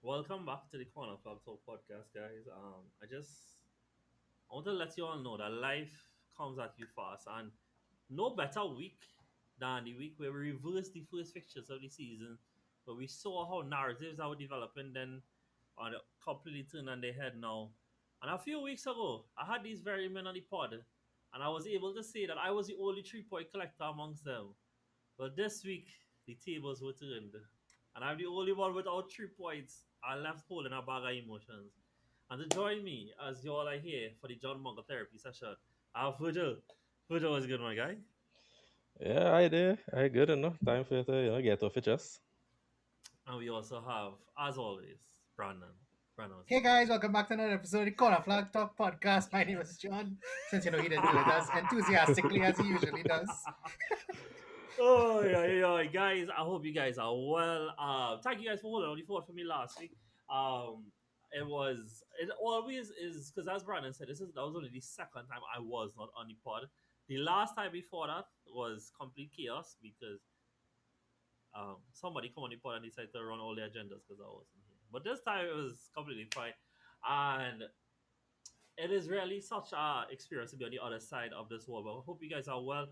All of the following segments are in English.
Welcome back to the Corner Club Talk podcast, guys. I want to let you all know that life comes at you fast, and no better week than the week where we reversed the first fixtures of the season, where we saw how narratives are developing, then on completely turned on their head now. And a few weeks ago, I had these very men on the pod, and I was able to say that I was the only 3 point collector amongst them. But this week, the tables were turned, and I'm the only one without 3 points. I left holding a bag of emotions. And to join me, as you all are here for the John Munger therapy session, I have Virgil. Virgil, what's good, my guy? Yeah, I did. I good enough. Time for you to get off it just. And we also have, as always, Brandon. Brandon, what's Hey good? guys, welcome back to another episode of the Corner Flag Talk Podcast. My name is John. Since he didn't do it as enthusiastically as he usually does. Oh yeah, guys. I hope you guys are well. Thank you guys for holding on the fort for me last week. Um, it always is because as Brandon said, that was only the second time I was not on the pod. The last time before that was complete chaos because somebody come on the pod and decided to run all the agendas because I wasn't here. But this time it was completely fine, and it is really such a experience to be on the other side of this world. But I hope you guys are well.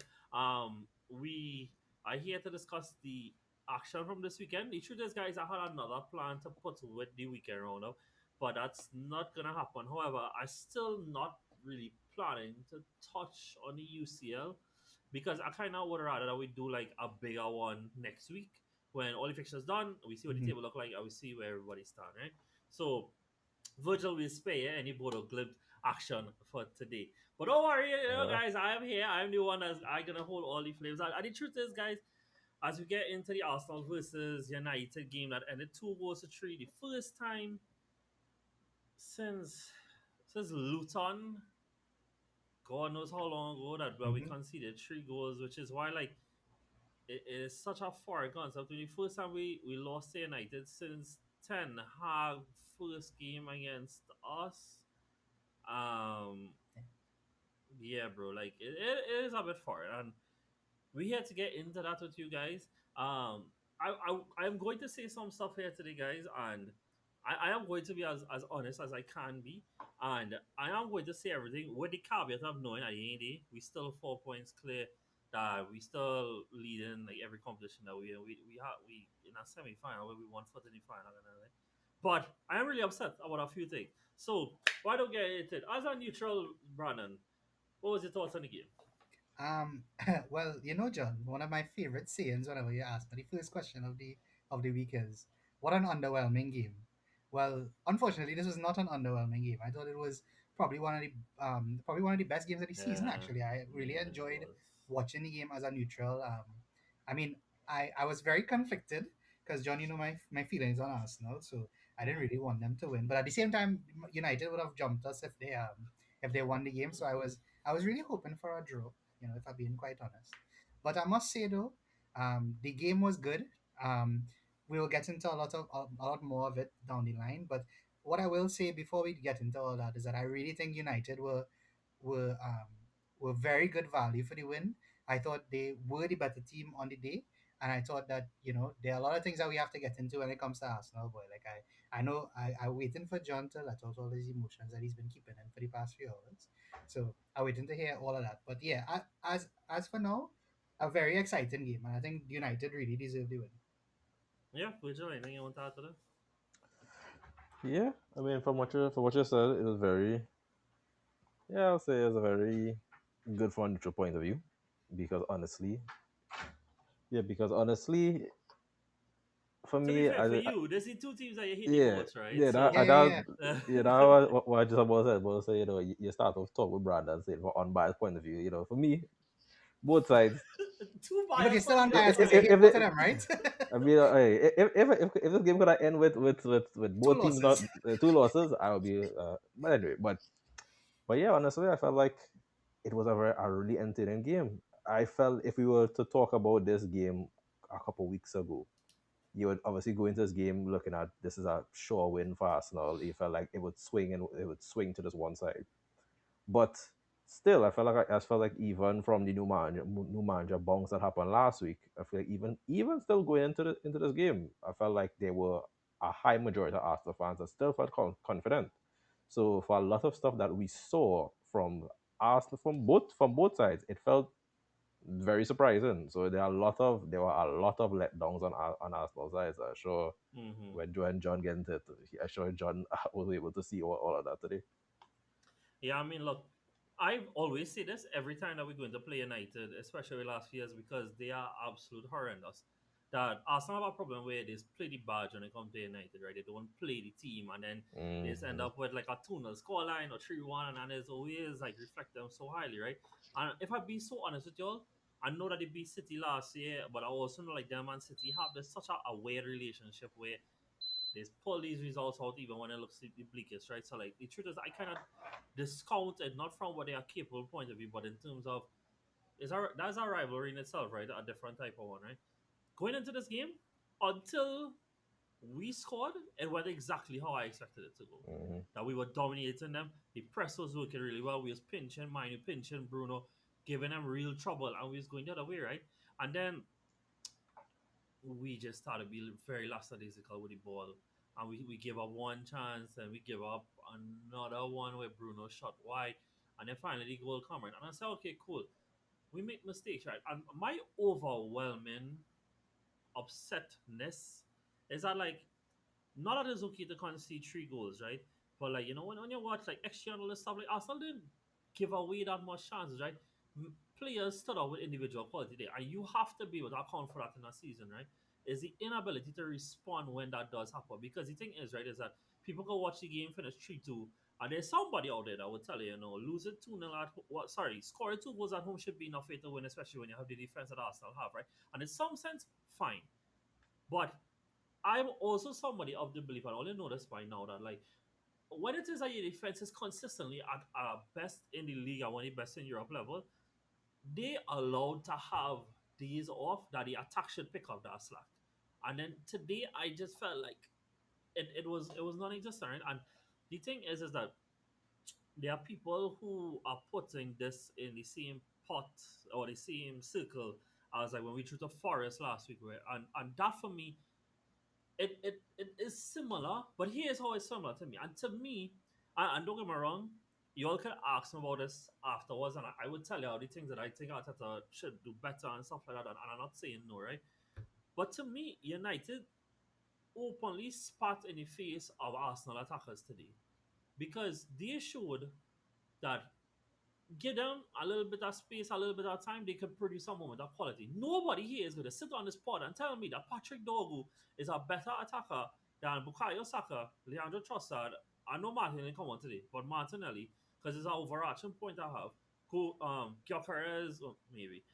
We are here to discuss the action from this weekend. The truth is, guys, I had another plan to put with the weekend roundup, but that's not gonna happen. However, I still not really planning to touch on the UCL because I kind of would rather that we do like a bigger one next week when all the fixtures done. We see what the Mhm. table look like, and we see where everybody stand. Right. So Virgil will spare any Bodo Glimt action for today. But don't worry, Uh, guys, I am here. I'm the one that's I gonna hold all the flames. And the truth is, guys, as we get into the Arsenal versus United game that ended 2 goals to 3, the first time since Luton, God knows how long ago that where we Mhm. conceded 3 goals, which is why like it is such a far concept. The first time we lost to United since Ten Hag first game against us. Um, yeah, bro. Like it is a bit far, and we had to get into that with you guys. I'm going to say some stuff here today, guys, and I am going to be as honest as I can be, and I am going to say everything with the caveat of knowing at the end of the day, we still 4 points clear. That we still leading like every competition that we in a semi final where we won foot in the final and everything. But I am really upset about a few things. So why don't get into it? As a neutral, Brandon, what was your thoughts on the game? Um, well, John, one of my favorite sayings whenever you ask me the first question of the week is, "What an underwhelming game." Well, unfortunately, this was not an underwhelming game. I thought it was probably one of the best games of the season. Yeah, Actually, I really yeah, it enjoyed was. watching the game as a neutral. I mean, I was very conflicted because John, my feelings on Arsenal, so I didn't really want them to win. But at the same time, United would have jumped us if they won the game. So I was really hoping for a draw, if I'm being quite honest. But I must say though, the game was good. Um, we will get into a lot more of it down the line. But what I will say before we get into all that is that I really think United were um, were very good value for the win. I thought they were the better team on the day, and I thought that there are a lot of things that we have to get into when it comes to Arsenal. Boy, like I know I'm waiting for John to let out all his emotions that he's been keeping in for the past few hours. So I'm waiting to hear all of that. But yeah, as for now, a very exciting game, and I think United really deserve the win. Yeah, Virgil, anything you want to add to this? yeah, I mean, from what you said, it was very. Yeah, I'll say it's a very good from a neutral point of view, because honestly, for To be me, fair, for you, there's the two teams that you hate the yeah, most, right? yeah, So, Yeah, yeah, yeah. what I just about said, but say you start off talk with Brandon, say from unbiased point of view, for me, both sides. two Yeah, but you're biased still on the unbiased answer. because you hate If both of they, them, right? I mean, hey, if this game could end with Two both teams not losses. two losses, I would be. But anyway, but yeah, honestly, I felt like it was a really entertaining game. I felt if we were to talk about this game a couple weeks ago, you would obviously go into this game looking at this is a sure win for Arsenal. You felt like it would swing and it would swing to this one side, but still, I felt like even from the new manager bounce that happened last week, I feel like even still going into this game, I felt like they were a high majority of Arsenal fans that still felt confident. So for a lot of stuff that we saw from Arsenal from both sides, it felt very surprising. So there were a lot of letdowns on Arsenal's side. So I'm sure Mm-hmm. when John get into it, I'm sure John was able to see all of that today. Yeah, I mean, look, I've always say this every time that we're going to play United, especially the last few years, because they are absolute horrendous. That Arsenal have a problem where they play the badge when they come to United, right? They don't play the team, and then they just end Hmm. up with like a 2-0 scoreline or 3-1, and it's always like reflect them so highly, right? And if I be so honest with y'all, I know that they beat City last year, but I also know like them and City have this such a weird relationship where they pull these results out even when it looks the bleakest, right? So like the truth is, I kind of discount it not from what they are capable point of view, but in terms of that's our rivalry in itself, right? A different type of one, right? Going into this game, until we scored, it went exactly how I expected it to go. Hmm. That we were dominating them. The press was working really well. We was pinching Manu, pinching Bruno, giving them real trouble, and we was going the other way, right? And then we just started being very lackadaisical with the ball. And we give up one chance and we give up another one where Bruno shot wide. And then finally the goal come right. And I said, okay, cool. We make mistakes, right? And my overwhelming upsetness is that like not that it's okay to concede 3 goals, right? But like when you watch like XG and all this stuff, like Arsenal didn't give away that much chances, right? Players stood out with individual quality there, and you have to be able to account for that in a season, right? Is the inability to respond when that does happen. Because the thing is, right, is that people go watch the game finish 3-2, and there's somebody out there that will tell you, losing 2-0 at what? Sorry, scoring 2 goals at home should be enough for you to win, especially when you have the defense that Arsenal have, right? And in some sense, fine, but I'm also somebody of the belief, and I only know this by now, that like when it is that your defense is consistently at best in the league and one of the best in Europe level, they allowed to have days off that the attack should pick up that slack. And then today, I just felt like it was non-existent. Right? And the thing is that there are people who are putting this in the same pot or the same circle as like when we drew the Forest last week, right? And that for me it is similar, but here's how it's similar to me. And to me, and don't get me wrong, you all can ask me about this afterwards, and I would tell you all the things that I think Arteta should do better and stuff like that. And I'm not saying no, right? But to me, United openly spat in the face of Arsenal attackers today because they showed that give them a little bit of space, a little bit of time, they can produce a moment of quality. Nobody here is going to sit on this pod and tell me that Patrick Dorgu is a better attacker than Bukayo Saka, Leandro Trossard. I know Martin didn't come on today, but Martinelli, because it's an overarching point I have. Gyökeres, maybe.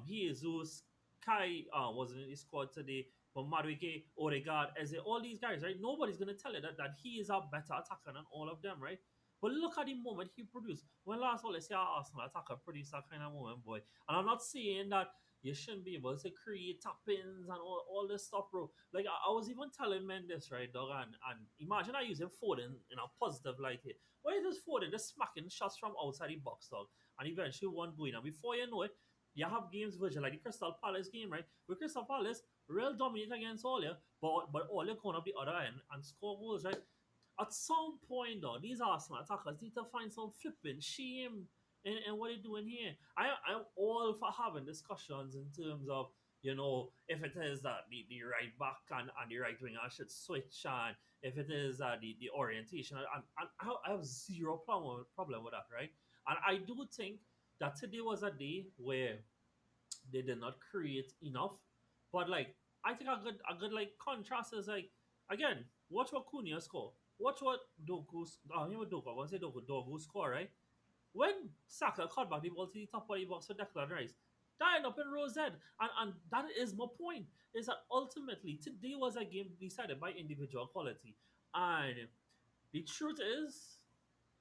Jesus, Kai wasn't in the squad today, but Madueke, Odegaard, Eze, all these guys, right? Nobody's going to tell you that he is a better attacker than all of them, right? But look at the moment he produced. When last all, let's say our Arsenal attacker produced that kind of moment, boy. And I'm not saying that you shouldn't be able to create tap-ins and all this stuff, bro. Like I was even telling men this, right, dog? And imagine I using Foden in a positive light here. Why is this Foden just smacking shots from outside the box, dog? And eventually one going. And before you know it, you have games version like the Crystal Palace game, right? With Crystal Palace, real dominate against all you, but all you going up the other end and score goals, right? At some point, though, these Arsenal attackers need to find some flipping shame in what they're doing here. I'm all for having discussions in terms of, if it is that the right back and the right winger should switch, and if it is the orientation, and I have zero problem with that, right? And I do think that today was a day where they did not create enough. But like I think a good like contrast is like again, watch what Cunha score. Watch what him with Doku, I want to say Doku score, right? When Saka cut back the ball to the top of the box for Declan Rice, that end up in row Z. And that is my point. Is that ultimately today was a game decided by individual quality. And the truth is,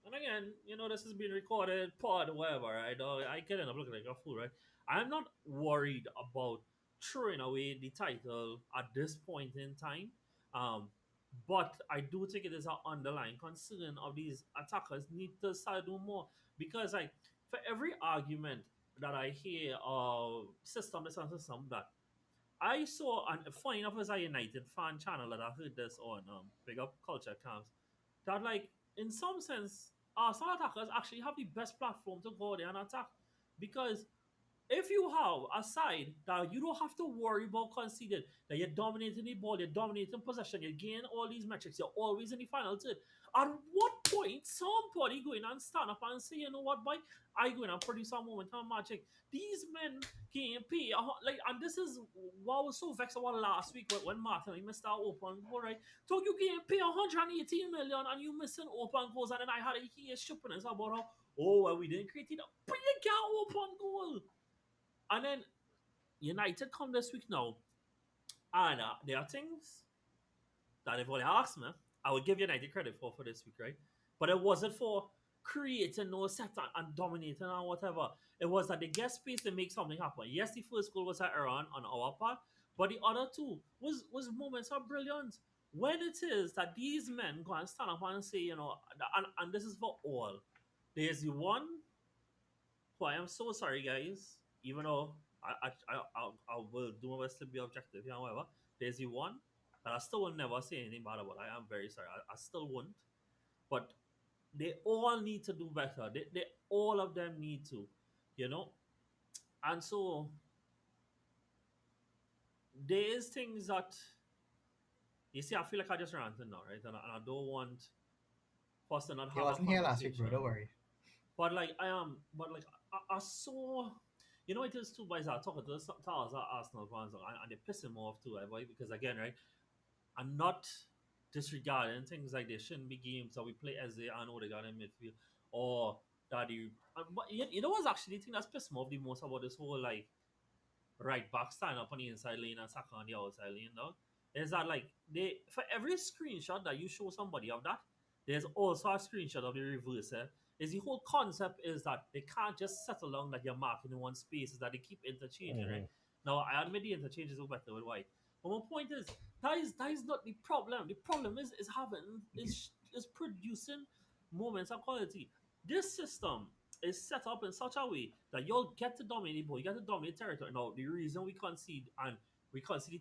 and again, this is being recorded, pod, whatever, right? I can end up looking like a fool, right? I'm not worried about throwing away the title at this point in time. Um, but I do think it is an underlying concern of these attackers need to start doing more. Because like for every argument that I hear of system this and system that, I saw, and funny enough, as a United fan channel that I heard this on Big Up Culture Camps, that like in some sense, some attackers actually have the best platform to go there and attack because if you have a side that you don't have to worry about conceding, that you're dominating the ball, you're dominating possession, you're gaining all these metrics, you're always in the final third. At what point somebody going and stand up and say, you know what, boy, I going and produce a moment of magic. These men can pay like, and this is what was so vexed about last week when Martin he missed that open goal, right? So you can pay 118 million and you missing open goals, and then I had a huge stupidness about how well we didn't create it. But you get open goal. And then United come this week now, and there are things that if only asked me, I would give United credit for this week, right? But it wasn't for creating no set and dominating and whatever. It was that they get space to make something happen. Yes, the first goal was an error on our part, but the other two was moments of brilliance. When it is that these men go and stand up and say, you know, and this is for all. There's the one who I am so sorry, guys. Even though I will do my best to be objective here, however, there's the one that I still will never say anything bad about. I am very sorry. I still won't. But they all need to do better. They all of them need to, you know. And so there's things that you see. I feel like I just ranting now, right? And I don't want us to not He have a wasn't here last week, bro. conversation. Don't worry. But like I am, but like I saw, you know, it is two boys. I talking to some to us Arsenal fans, and they piss him off too, right? Because again, right, I'm not disregarding things like there shouldn't be games that we play as they are Odegaard in midfield or that you. But you know what's actually the thing that's pissed me off the most about this whole like right back stand up on the inside lane and Saka on the outside lane now is that like they for every screenshot that you show somebody of that, there's also a screenshot of the reverse. Is the whole concept is that they can't just settle down that you're marking in one space, is that they keep interchanging, right? Mm-hmm. Now I admit the interchanges are better with white. But my point is that is not the problem. The problem is having is producing moments of quality. This system is set up in such a way that you'll get to dominate the ball, you get to dominate territory. Now, the reason we conceded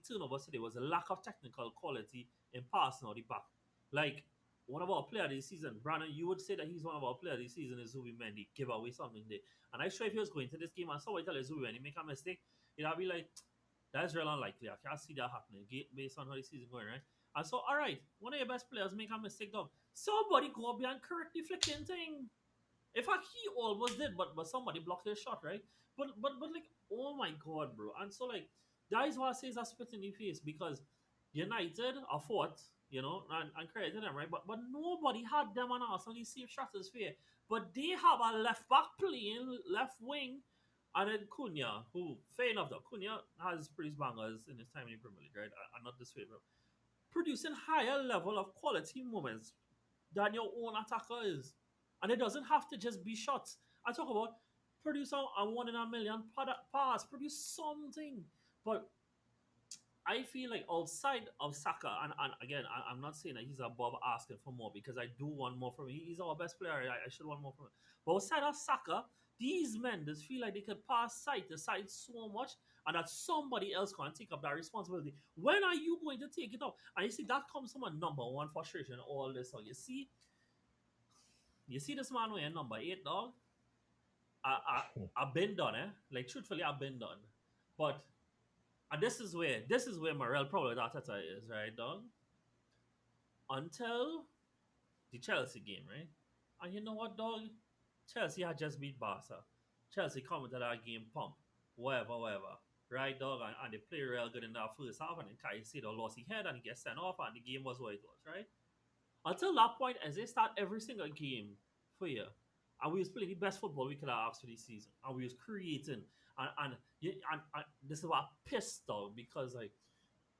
turnovers today was a lack of technical quality in passing out the back. Like one of our players this season, Brandon, you would say that he's one of our players this season is Zubi Mendy. Give away something there. And I sure if he was going to this game and somebody tell Zubi Mendy make a mistake, it'll be like, that's real unlikely. I can't see that happening based on how the season going, right? And so, all right, one of your best players make a mistake, dog. Somebody go up there and correct the flicking thing. In fact, he almost did, but somebody blocked his shot, right? But like, oh my god, bro! And so like, that is why I say it's a spit in the face because United are fought, you know, and credit to them, right? But nobody had them on Arsenal the same stratosphere. But they have a left back playing left wing, and then Cunha, who fair enough though, Cunha has produced bangers in his time in the Premier League, right? And not this way, bro. Producing higher level of quality moments than your own attacker is. And it doesn't have to just be shots. I talk about produce a 1 in a million pass, produce something. But I feel like outside of Saka, and again, I'm not saying that he's above asking for more because I do want more from him. He's our best player. I should want more from him. But outside of Saka, these men just feel like they could pass side to side so much and that somebody else can take up that responsibility. When are you going to take it up? And you see, that comes from a number one frustration, all this. So you see this man wearing number 8, dog? I've been done, eh? Like, truthfully, I've been done. But and this is where my real problem with Arteta is, right, dog? Until the Chelsea game, right? And you know what, dog? Chelsea had just beat Barca. Chelsea come into that game pump, whatever. Right, dog? And they play real good in that first half, and then Caicedo lost his head and he gets sent off, and the game was what it was, right? Until that point, as they start every single game for you, and we was playing the best football we could have asked for this season, and we was creating, and this is what I pissed off because like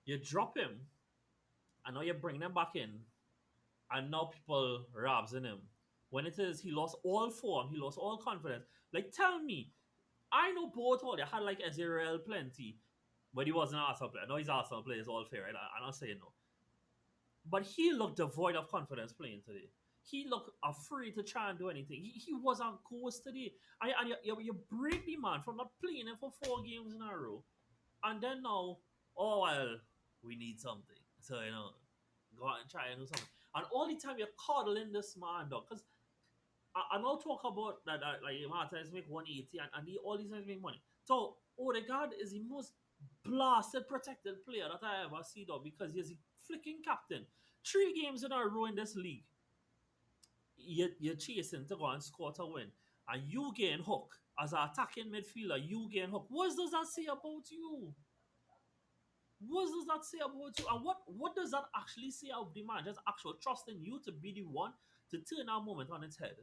you drop him, and now you bring them back in, and now people rabs in him. When it is he lost all form, he lost all confidence. Like tell me, I know both all they had like Ezreal plenty, but he wasn't an Arsenal player. No, he's an Arsenal player, it's all fair, right? I'm not saying no. But he looked devoid of confidence playing today. He looked afraid to try and do anything. He was on course today. And you break the man from not playing him for 4 games in a row. And then now oh well, we need something. So go out and try and do something. And all the time you're coddling this man, dog. Because I now talk about that like Martinez make 180 and all these guys make money. So Odegaard is the most blasted protected player that I ever see, though, because he's a flicking captain. 3 games in a row in this league, you're chasing to go and score to win. And you getting hooked as an attacking midfielder, you getting hooked. What does that say about you? What does that say about you? And what does that actually say of the man? Just actual trusting you to be the one to turn that moment on its head.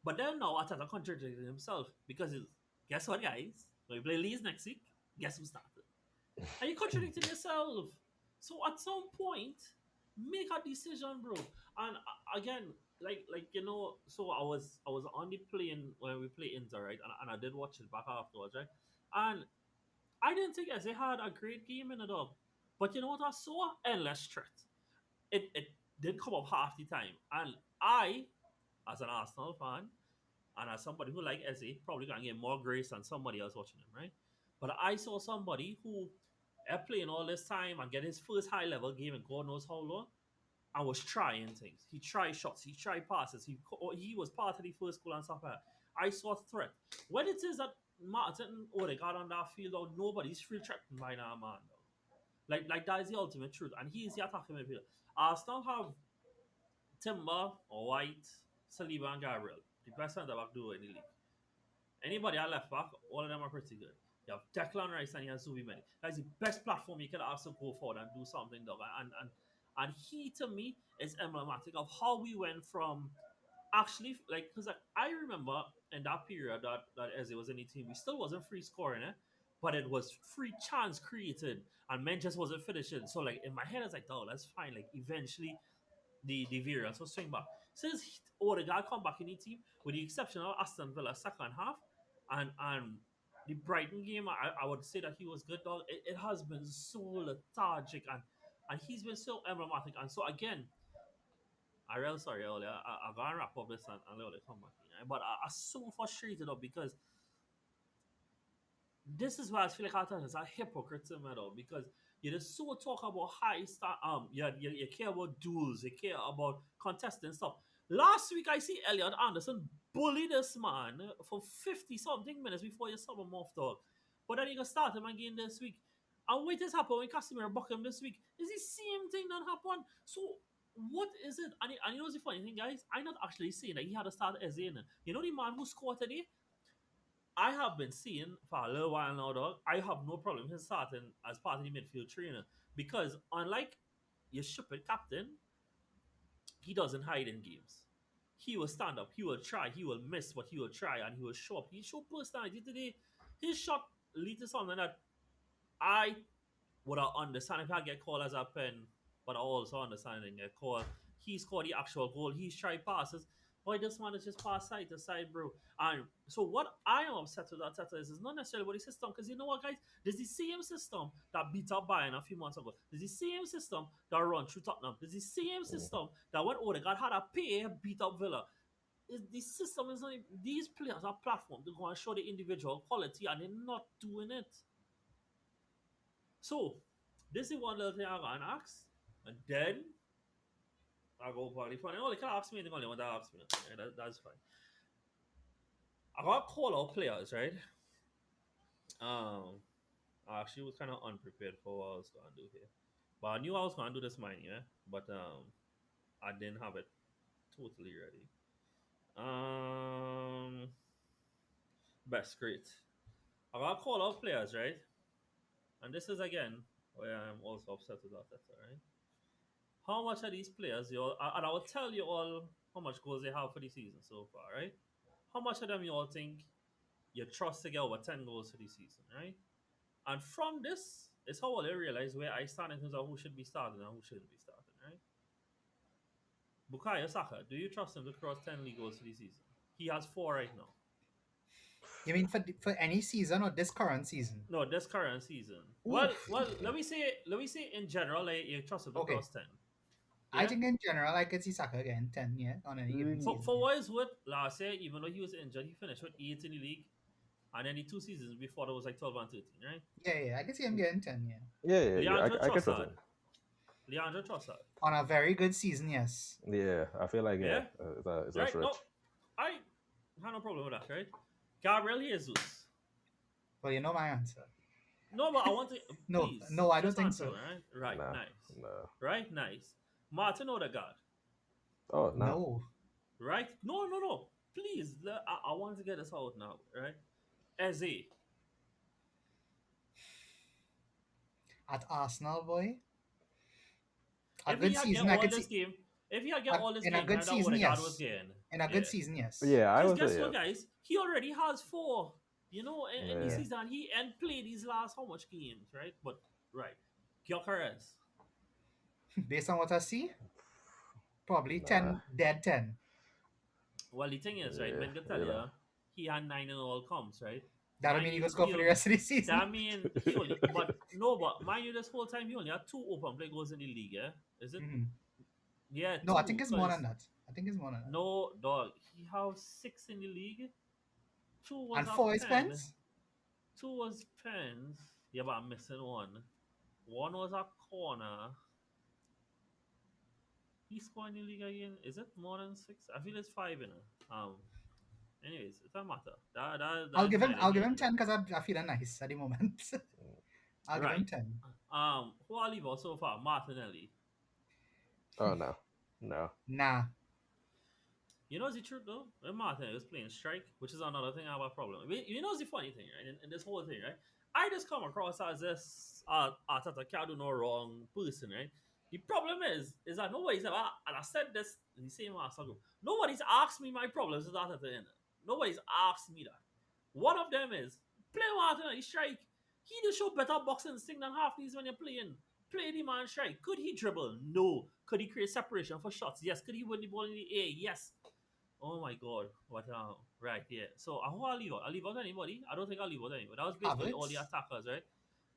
But then now Atata contradicted himself because guess what, guys? When we play Leeds next week, guess who started? And you contradicting yourself. So at some point, make a decision, bro. And again, so I was on the plane when we play Inter, right? And I did watch it back afterwards, right? And I didn't think Eze had a great game in it all. But you know what I saw? Endless threat. It did come up half the time. And I, as an Arsenal fan, and as somebody who like Eze, probably gonna get more grace than somebody else watching him, right? But I saw somebody who playing all this time and get his first high level game in God knows how long, and was trying things. He tried shots, he tried passes, he was part of the first goal and stuff like that. I saw threat. When it is that Martin Odegaard on that field, though, nobody's free threatened by that man, though. Like that is the ultimate truth, and he is the attacking midfielder. Arsenal have Timber, White, Saliba, and Gabriel, the best centre back duo in the league. Anybody at left back, all of them are pretty good. You have Declan Rice and you have Zubi. That's the best platform you can ask to go forward and do something, dog. And he to me is emblematic of how we went from actually like because like, I remember in that period that Eze was in the team, we still wasn't free scoring, but it was free chance created and men just wasn't finishing. So like in my head, I was like, oh, that's fine. Like eventually the variance will swing back. Since Odegaard come back in the team, with the exception of Aston Villa second half, and the Brighton game, I would say that he was good, dog. It has been so lethargic and he's been so emblematic. And so again, I real sorry earlier. I gotta wrap up this and let it come back in. But I'm so frustrated up because this is why I feel like Arteta is a hypocrite to me though, because you just so talk about high star you care about duels, you care about contesting stuff. Last week I see Elliot Anderson bully this man for 50 something minutes before you sub him off, dog. But then you can start him again this week. And what has happened when Casemiro buck him this week is the same thing that happened. So what is it? And you know what's the funny thing, guys? I'm not actually saying that he had to start as in. You know the man who scored today? I have been seeing for a little while now, dog. I have no problem him starting as part of the midfield trainer because, unlike your stupid captain, he doesn't hide in games. He will stand up, he will try, he will miss, but he will try and he will show up. He showed personality today. His shot lead to something that I would I understand if I get called as a pen, but I also understand and get called. He scored the actual goal. He's tried passes. Boy, this man is just pass side to side, bro. And so what I am upset with that Teta is not necessarily about the system, because you know what, guys? There's the same system that beat up Bayern a few months ago. There's the same system that run through Tottenham. There's the same system that when Odegaard had a pay beat up Villa. The system is not, these players are platform to go and show the individual quality, and they're not doing it. So, this is one little thing I got to ask. And then I go probably funny. Oh, they can ask me anything only want to ask me. Yeah, that's fine. I got to call out players, right? Um, I actually was kind of unprepared for what I was going to do here. But I knew I was going to do this mine, yeah? But I didn't have it totally ready. Um, Best, great. I got to call out players, right? And this is again where I'm also upset with that, right? How much are these players? You all, and I will tell you all how much goals they have for the season so far, right? How much of them you all think you trust to get over 10 goals for the season, right? And from this is how I realize where I stand in terms of who should be starting and who shouldn't be starting, right? Bukayo Saka, do you trust him to cross 10 league goals for the season? He has 4 right now. You mean for any season or this current season? No, this current season. Oof. Well, let me say in general, like, you trust him to Okay. cross 10. I Yeah? think in general I could see Saka again 10, on any given Mm, For, season. for Yeah. what is what last year, even though he was injured, he finished with 8 in the league. And then the 2 seasons before that was like 12 and 13, right? Yeah, I can see him getting 10. Yeah, Yeah. Leandro I can trust Trossard. him. Leandro Trossard. on a very good season. Yes. Yeah, I feel like Yeah? it's a Right? No, stretch. I have no problem with that, right? Gabriel Jesus. Well, you know my answer. No, but I want to No, please no, I don't just think answer, so. right? Right, Nah, nice. nah. Right, nice. Martin Odegaard. Oh, nah. No, Right? No, no, no. Please, I want to get this out now, right? Eze. at Arsenal, boy, a If good he had get season. I all could this see game, if he had get all this in a game good time that season. Odegaard was Yes, getting, in a good yeah. season. Yes. Yeah, I Because would guess say what, yeah. guys? He already has four. You know, in the Yeah. season, he and played these last how much games, right? But right, Gyökeres. Based on what I see, probably Nah. 10 dead 10. Well, the thing is, right, Yeah. men can tell You know. you, he had nine in all comps, right? That'll Mind mean he you, goes score for the rest of the season. that mean he only, but no, but mind you, this whole time he only had two open play goals in the league, yeah? Is it? Mhm. Yeah, No, I think two, it's more than because that. I think it's more than that. no, dog, he have six in the league. Two was And a 4 is pen, pens. two was pens. Yeah, but I'm missing one. One was a corner. He scored in the league again. Is it more than six? I feel it's five in it. Anyways, it doesn't matter. That is neither I'll here give nor him there. 10 because I feel nice at the moment. I'll give him Right. 10. Who I leave out so far? Martinelli. Oh no. No. Nah. You know the truth though? When Martinelli was playing strike, which is another thing I have a problem. You know the funny thing, right? In this whole thing, right? I just come across as this Arteta can't do no wrong person, right? The problem is that nobody's ever, and I said this in the same Arsenal group, nobody's asked me my problems with Arteta in it. Nobody's asked me that. One of them is play Martinelli strike. He just show better boxing instinct than half these when you're playing. Play the man strike. Could he dribble? No. Could he create separation for shots? Yes. Could he win the ball in the air? Yes. Oh my god. What right, yeah. So who I'll leave out? I'll leave out anybody. I don't think I'll leave out anybody. That was basically all the Havertz. attackers, right?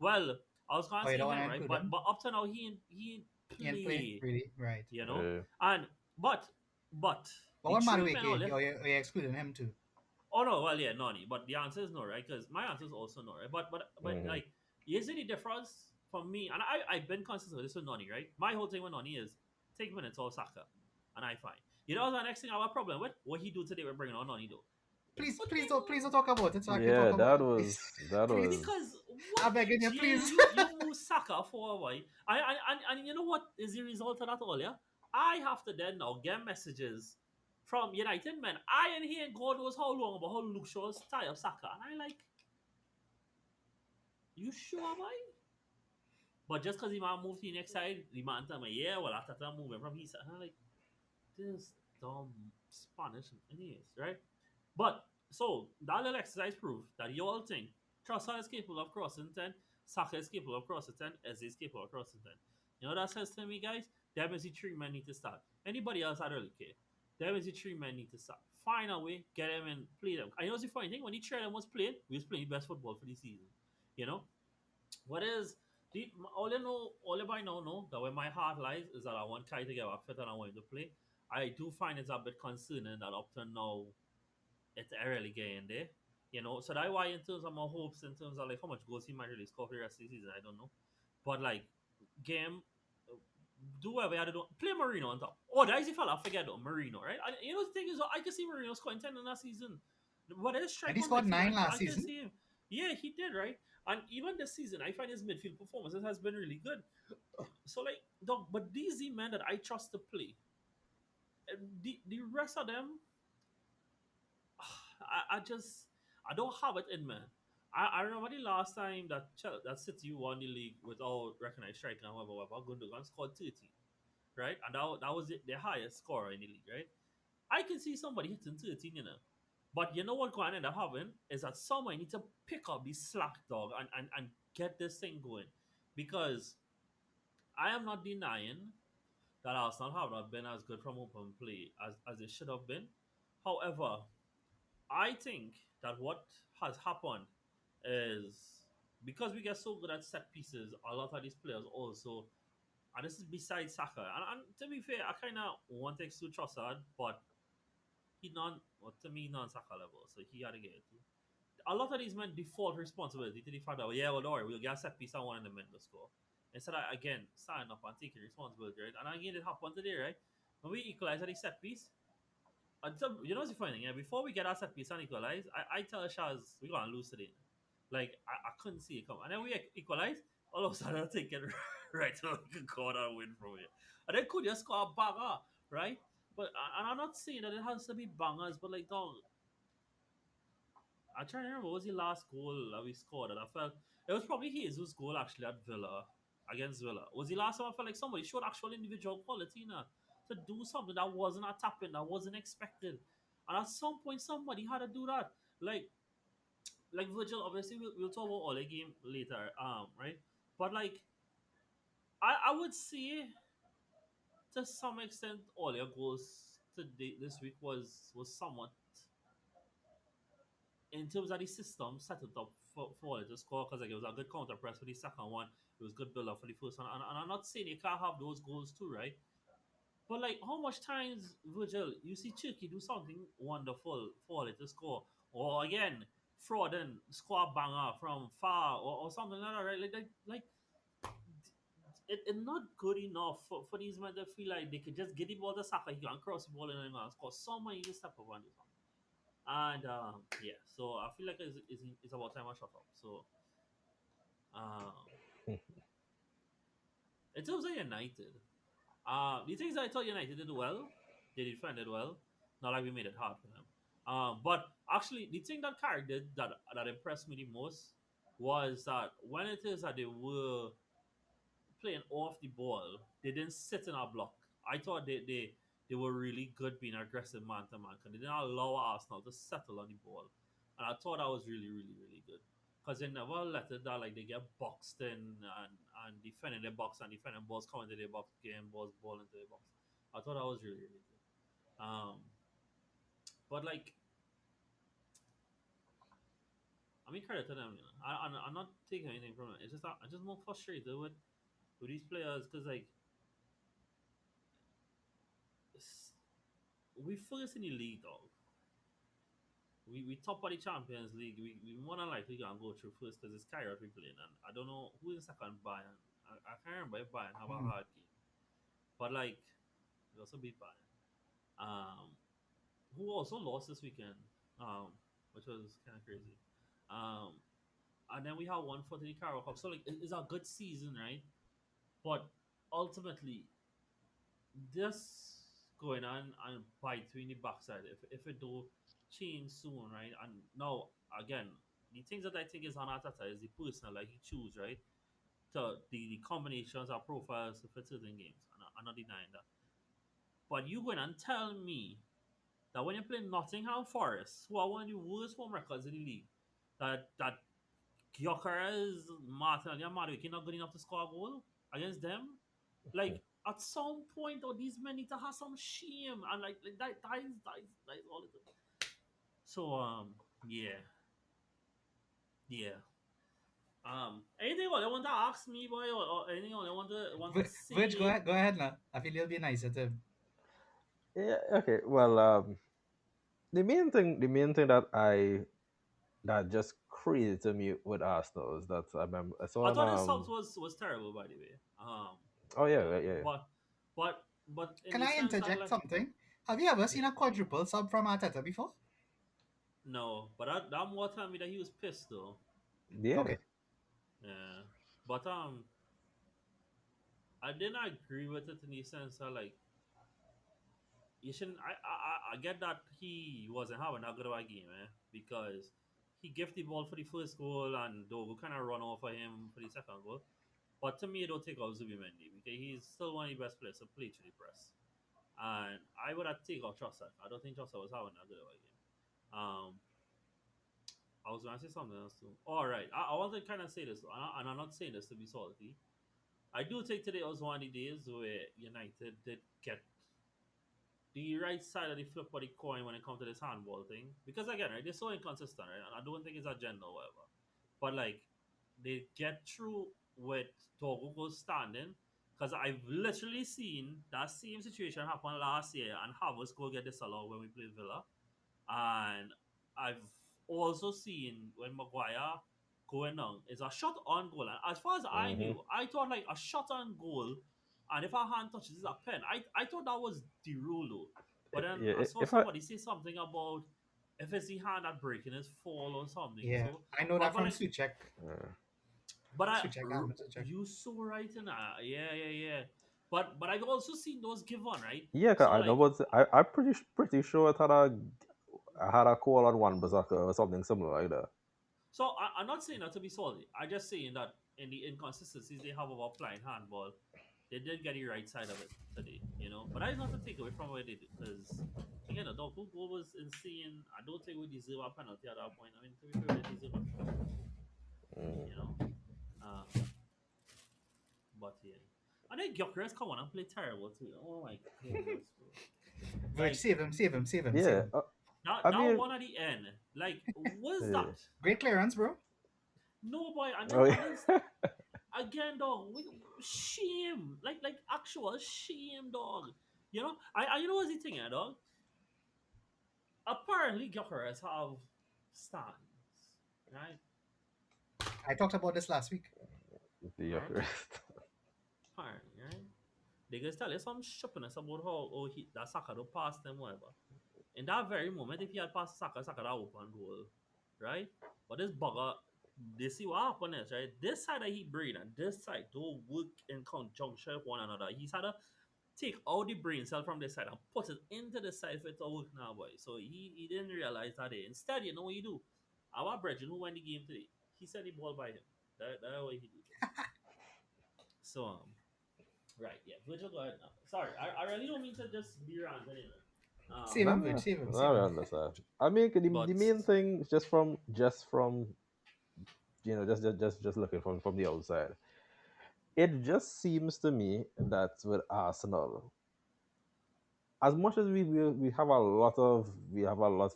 Well, I was gonna Oh, you say don't want him, to right? include But him? up to now he He ain't play, play, really. Right. you know? Yeah. And but But the what three men Madueke? only. You're excluding him too. Oh no, well yeah, Nani. But the answer is no, right? Because my answer is also no, right? But Hmm. like, is it the difference for me? And I've been consistent with this with Nani, right? My whole thing with Nani is take minutes or Saka, and I find. You know the next thing I have a problem with? What he do today with bringing on Nani though. What thing? Please don't talk about it. So I can Yeah, talk about it, please. that Please. was Because I'm what begging you, jail please. you move Saka for a while, and you know what is the result of that all? Yeah, I have to then now get messages from United men. I and he and God knows how long about how Luke Shaw's tie up Saka, and I like, you sure, boy? But just because he might move to the next side, the man tell me, yeah, well, after that moving from his side, and I'm like, this dumb Spanish, anyways, right? But so that little exercise proved that you all think Trossard is capable of crossing 10, Saka is capable of crossing 10, Eze is capable of crossing 10. You know what that says to me, guys? That means the three men need to start. Anybody else, I don't really care. That means the three men need to start. Find a way, get them and play them. I know the funny thing, when the three of them was playing, we was playing the best football for the season. You know? What is all you know, all you by now know that where my heart lies is that I want Kai to get back fit and I want him to play. I do find it's a bit concerning that up to now it's early getting there. You know, so that's why in terms of my hopes, in terms of like how much goals he might really score for the rest of the season, I don't know. But like game, do whatever you had to do. Play Marino on top. Oh, that is the fella. I forget though, Marino, right? And you know the thing is, I can see Marino scoring 10 in that season. What is And strike he on scored midfield? 9 I last can season. see him. Yeah, he did, right? And even this season, I find his midfield performances has been really good. So like, dog, but these the men that I trust to play. The rest of them, I just I don't have it in me. I remember the last time that that City won the league without recognized striker and whatever, Gundogan scored 30, right? And that was the highest scorer in the league, right? I can see somebody hitting 13, you know. But you know what going to end up having is that someone need to pick up the slack, dog, and get this thing going. Because I am not denying that Arsenal have not been as good from open play as they should have been. However, I think that what has happened is because we get so good at set pieces, a lot of these players also, and this is besides Saka. And to be fair, I kind of want to exclude Trossard, but he non, well, to me, non Saka level, so he had to get it too. a lot of these men default responsibility to the fact that, yeah, well, don't worry, we'll get a set piece and one of the men to score. Instead of, again, standing up and taking responsibility, right? And again, it happened today, right? When we equalize at the set piece, you know what's the funny thing? Yeah, before we get our set piece and equalize, I tell Shaz we're gonna lose today. Like I couldn't see it come, and then we equalize. All of a sudden, I think it right to like a corner and win from it, and then could just score a banger, right? But and I'm not saying that it has to be bangers, but like dog, I'm trying to remember what was the last goal that we scored, and I felt it was probably Jesus' goal actually at Villa against Villa. Was the last time I felt like somebody showed actual individual quality now to do something that wasn't a tap in, that wasn't expected, and at some point somebody had to do that. Like Virgil, obviously we'll talk about all the game later, right? But like I would say to some extent all your goals today this week was somewhat in terms of the system set it up for it to score because like it was a good counter press for the second one. It was good build up for the first one, and I'm not saying you can't have those goals too, right? But like, how much times, Virgil, you see Turkey do something wonderful for it to score, or again, fraud and score banger from far, or something like that, right? It's not good enough for these men to feel like they could just get the ball to Saka, he can cross the ball and score. Someone you just step up and do something. And yeah, so I feel like it's about time I shut up. So um, in terms of United, the things that I thought United did well, they defended well. Not like we made it hard for them. But actually, the thing that Carrick did that impressed me the most was that when it is that they were playing off the ball, they didn't sit in our block. I thought they were really good being aggressive man to man because they didn't allow Arsenal to settle on the ball, and I thought that was really good because they never let it that like they get boxed in and defending the box and defending balls coming to the box, getting balls ball into the box. I thought that was really good. But like I mean credit to them, you know. I'm not taking anything from it. It's just that I'm just more frustrated with these players because like we first in the league, dog. We top of the Champions League. We more than likely gonna go through first because it's Carrick we playing, and I don't know who is second Bayern. I can't remember if Bayern have a Hmm. hard game, but like we also beat Bayern. Who also lost this weekend, which was kind of crazy. Um, and then we have one for the Carabao Cup. So like it's a good season, right? But ultimately, this going on and bite you in the backside if it do change soon, right? And now again, the things that I think is on Atata is the personal like he choose, right? To the combinations of profiles for certain games. I'm not denying that. But you going and tell me that when you play Nottingham Forest, who are one of the worst home records in the league, that Gyökeres, Martin, and Yamadu, you're not good enough to score a goal against them? Like at some point, or these men need to have some shame, and like that is all it is. So yeah, yeah. Anything else you want to ask me, boy, or anything else you want to Virg, say? go ahead now. I feel you'll be nicer to him. Yeah. Okay. Well, the main thing that just crazy to me with Arsenal is that I remember I saw I on thought his subs was terrible, by the way. oh yeah, Uh, right, yeah, but but but in Can the I sense that interject like something? Have you ever yeah, seen a quadruple sub from Arteta before? no, but that more tell me that he was pissed though. yeah. Okay. Yeah, but I didn't agree with it in the sense that like you shouldn't. I get that he wasn't having that good of a game, because he gave the ball for the first goal and Dogo kind of run over him for the second goal. But to me, it don't take off Zubimendi because he's still one of the best players to play through the press. And I would have taken off Trossard. I don't think Trossard was having that good of a game. Um, I was going to say something else too. All right, I want to kind of say this, and I'm not saying this to be salty. I do think today was one of the days where United did get the right side of the flip of the coin when it comes to this handball thing. Because again, right, they're so inconsistent, right? And I don't think it's agenda or whatever. But like they get through with Togo standing. Because I've literally seen that same situation happen last year and Havertz go get disallowed when we played Villa. And I've also seeing when Maguire going on is a shot on goal. And as far as I Mm-hmm. knew, I thought like a shot on goal, and if our hand touches is a pen. I thought that was the rule though. But then Yeah, I saw if I somebody say something about if it's the hand that breaking his fall or something. Yeah, So, I know but that but from like Suchek. uh, Suchek, Ahmed Suchek. you so right in that. Yeah, yeah, yeah. But I've also seen those given right. yeah, 'cause So I know, like but I'm pretty sure I had a call on one berserker or something similar like that. So I'm not saying that to be salty. I'm just saying that in the inconsistencies they have about applying handball, they did get the right side of it today, you know. But that is not to take away from what they did because again, the dog goal was insane. I don't think we deserve a penalty at that point. I mean, to be fair, we deserve a draw, you Mm. know. Um, but yeah, and then Gyökeres come on and play terrible too. Oh my goodness, bro! Virg, Like save him, save him, save him, save Yeah, him. I that mean, one at the end, like what's yeah. that? Great clearance, bro. No boy, Oh, and then yeah. again, dog, shame, like actual shame, dog. You know, I you know what's the thing, dog? Apparently, Gyökeres have stands, right? I talked about this last week. The Right? Eucharist. Apparently, right? They can tell you some stupidness about how that Saka don't pass them, whatever. In that very moment, if he had passed Saka, Saka that open goal, right? But this bugger, they see what happened is, right? This side that he breathe and this side don't work in conjunction with one another. He's had to take all the brain cell from this side and put it into the side for it to work now, boy. So he didn't realize that day. Instead, you know what he do? Our brethren who won the game today, he said the ball by him. That's what he did. So right, yeah. Virgil, go ahead now. Sorry, I really don't mean to just be around anyway. Save him, Virg, Nah, save him, nah, save I him. understand. I mean, the But main thing is just from just looking from the outside, it just seems to me that with Arsenal, as much as we have a lot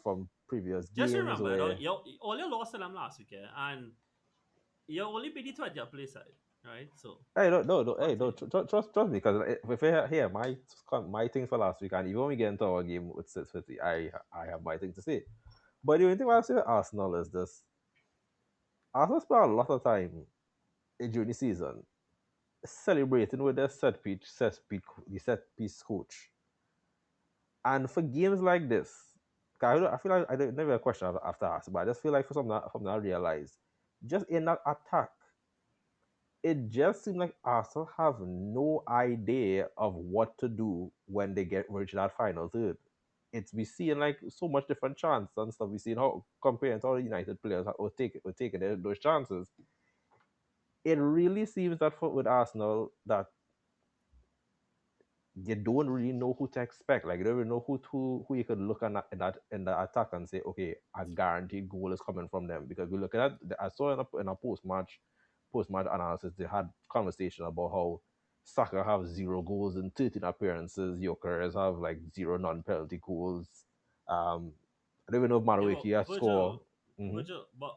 from previous just games remember, dog, where you only lost to them last week, yeah, and you only beat the 20th place side, right? So, hey, no, hey, but no, trust me, because if I hear my things for last week, and even when we get into our game with 650, I have my thing to say. But the only thing I say with Arsenal is this: Arsenal spent a lot of time during the season celebrating with their the set piece coach, and for games like this, 'cause I feel like I don't never a question after ask, but I just feel like for something I realized, just in that attack, it just seems like Arsenal have no idea of what to do when they get reach that final third. It's we seeing like so much different chances and stuff. We seen how comparing to all the United players were taking those chances. It really seems that with Arsenal that you don't really know who to expect. Like you don't really know who you could look at in the attack and say, okay, a guaranteed goal is coming from them. Because we look at I saw in a post match analysis they had conversation about how Saka have 0 goals in 13 appearances. Jokers have like 0 non-penalty goals. I don't even know if yeah, but Madueke has scored. Virgil, Mm-hmm. Virgil, but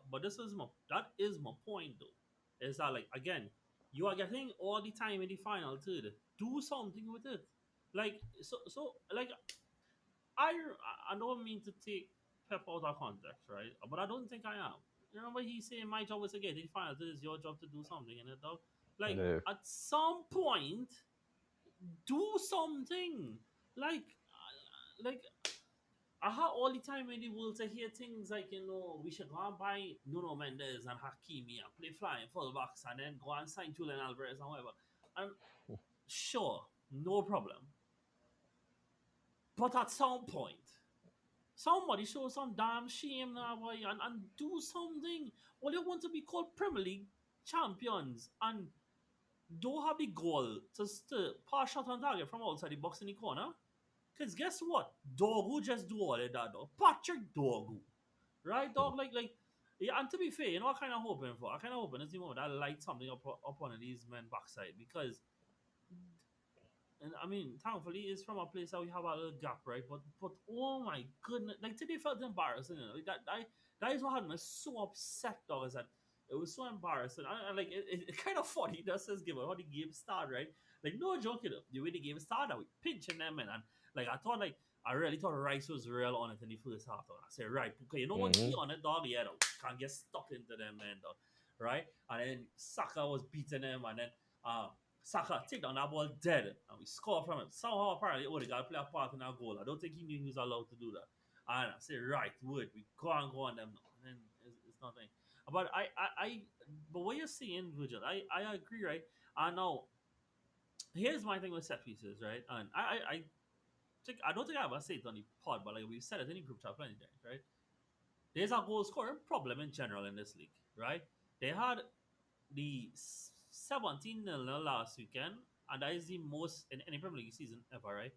that is my point though. Is that like again, you are getting all the time in the final third. Do something with it. Like like I I don't mean to take Pep out of context, right? But I don't think I am. You remember he saying my job is to get in final. This is your job to do something in it, dog. Like Yeah. at some point, do something. Like like I have all the time in the world to hear things like we should go and buy Nuno Mendes and Hakimi and play flying fullbacks and then go and sign Julian Alvarez and whatever. And sure, no problem. But at some point, somebody show some damn shame now, boy, and do something. Well, you want to be called Premier League champions and don't have the goal to pass shot on target from outside the box in the corner. Because guess what? Dogu just do all of that, dog. Patrick Dogu. Right, dog? Yeah, and to be fair, you know what I kind of hoping for? I kind of hoping it's the moment I light something up on these men backside because and I mean, thankfully, it's from a place that we have a little gap, right? But oh my goodness, like today felt embarrassing. You know? That is what had me so upset, dog. Is that it was so embarrassing. Like it kind of funny just as given how the game started, right? Like no joking, the way the game started, we pinching them in, and like I thought, like I really thought Rice was real on it in the first half. Though. I said, right, okay, you know one key Mm-hmm. on it, dog, yeah, though, can't get stuck into them, man, though, right? And then Saka was beating them, and then Saka take down that ball dead, and we score from him. Somehow, apparently, oh, the guy play a part in our goal. I don't think he knew he was allowed to do that. And I said, right, wood, we go on them now. And then it's nothing. But but what you're saying, Virgil, I agree, right? I know. Here's my thing with set pieces, right? And I don't think I ever said it on the pod, but like we've said it in the group chat plenty times, right? There's a goal scoring problem in general in this league, right? They had the 17 nil last weekend, and that is the most in any Premier League season ever, right?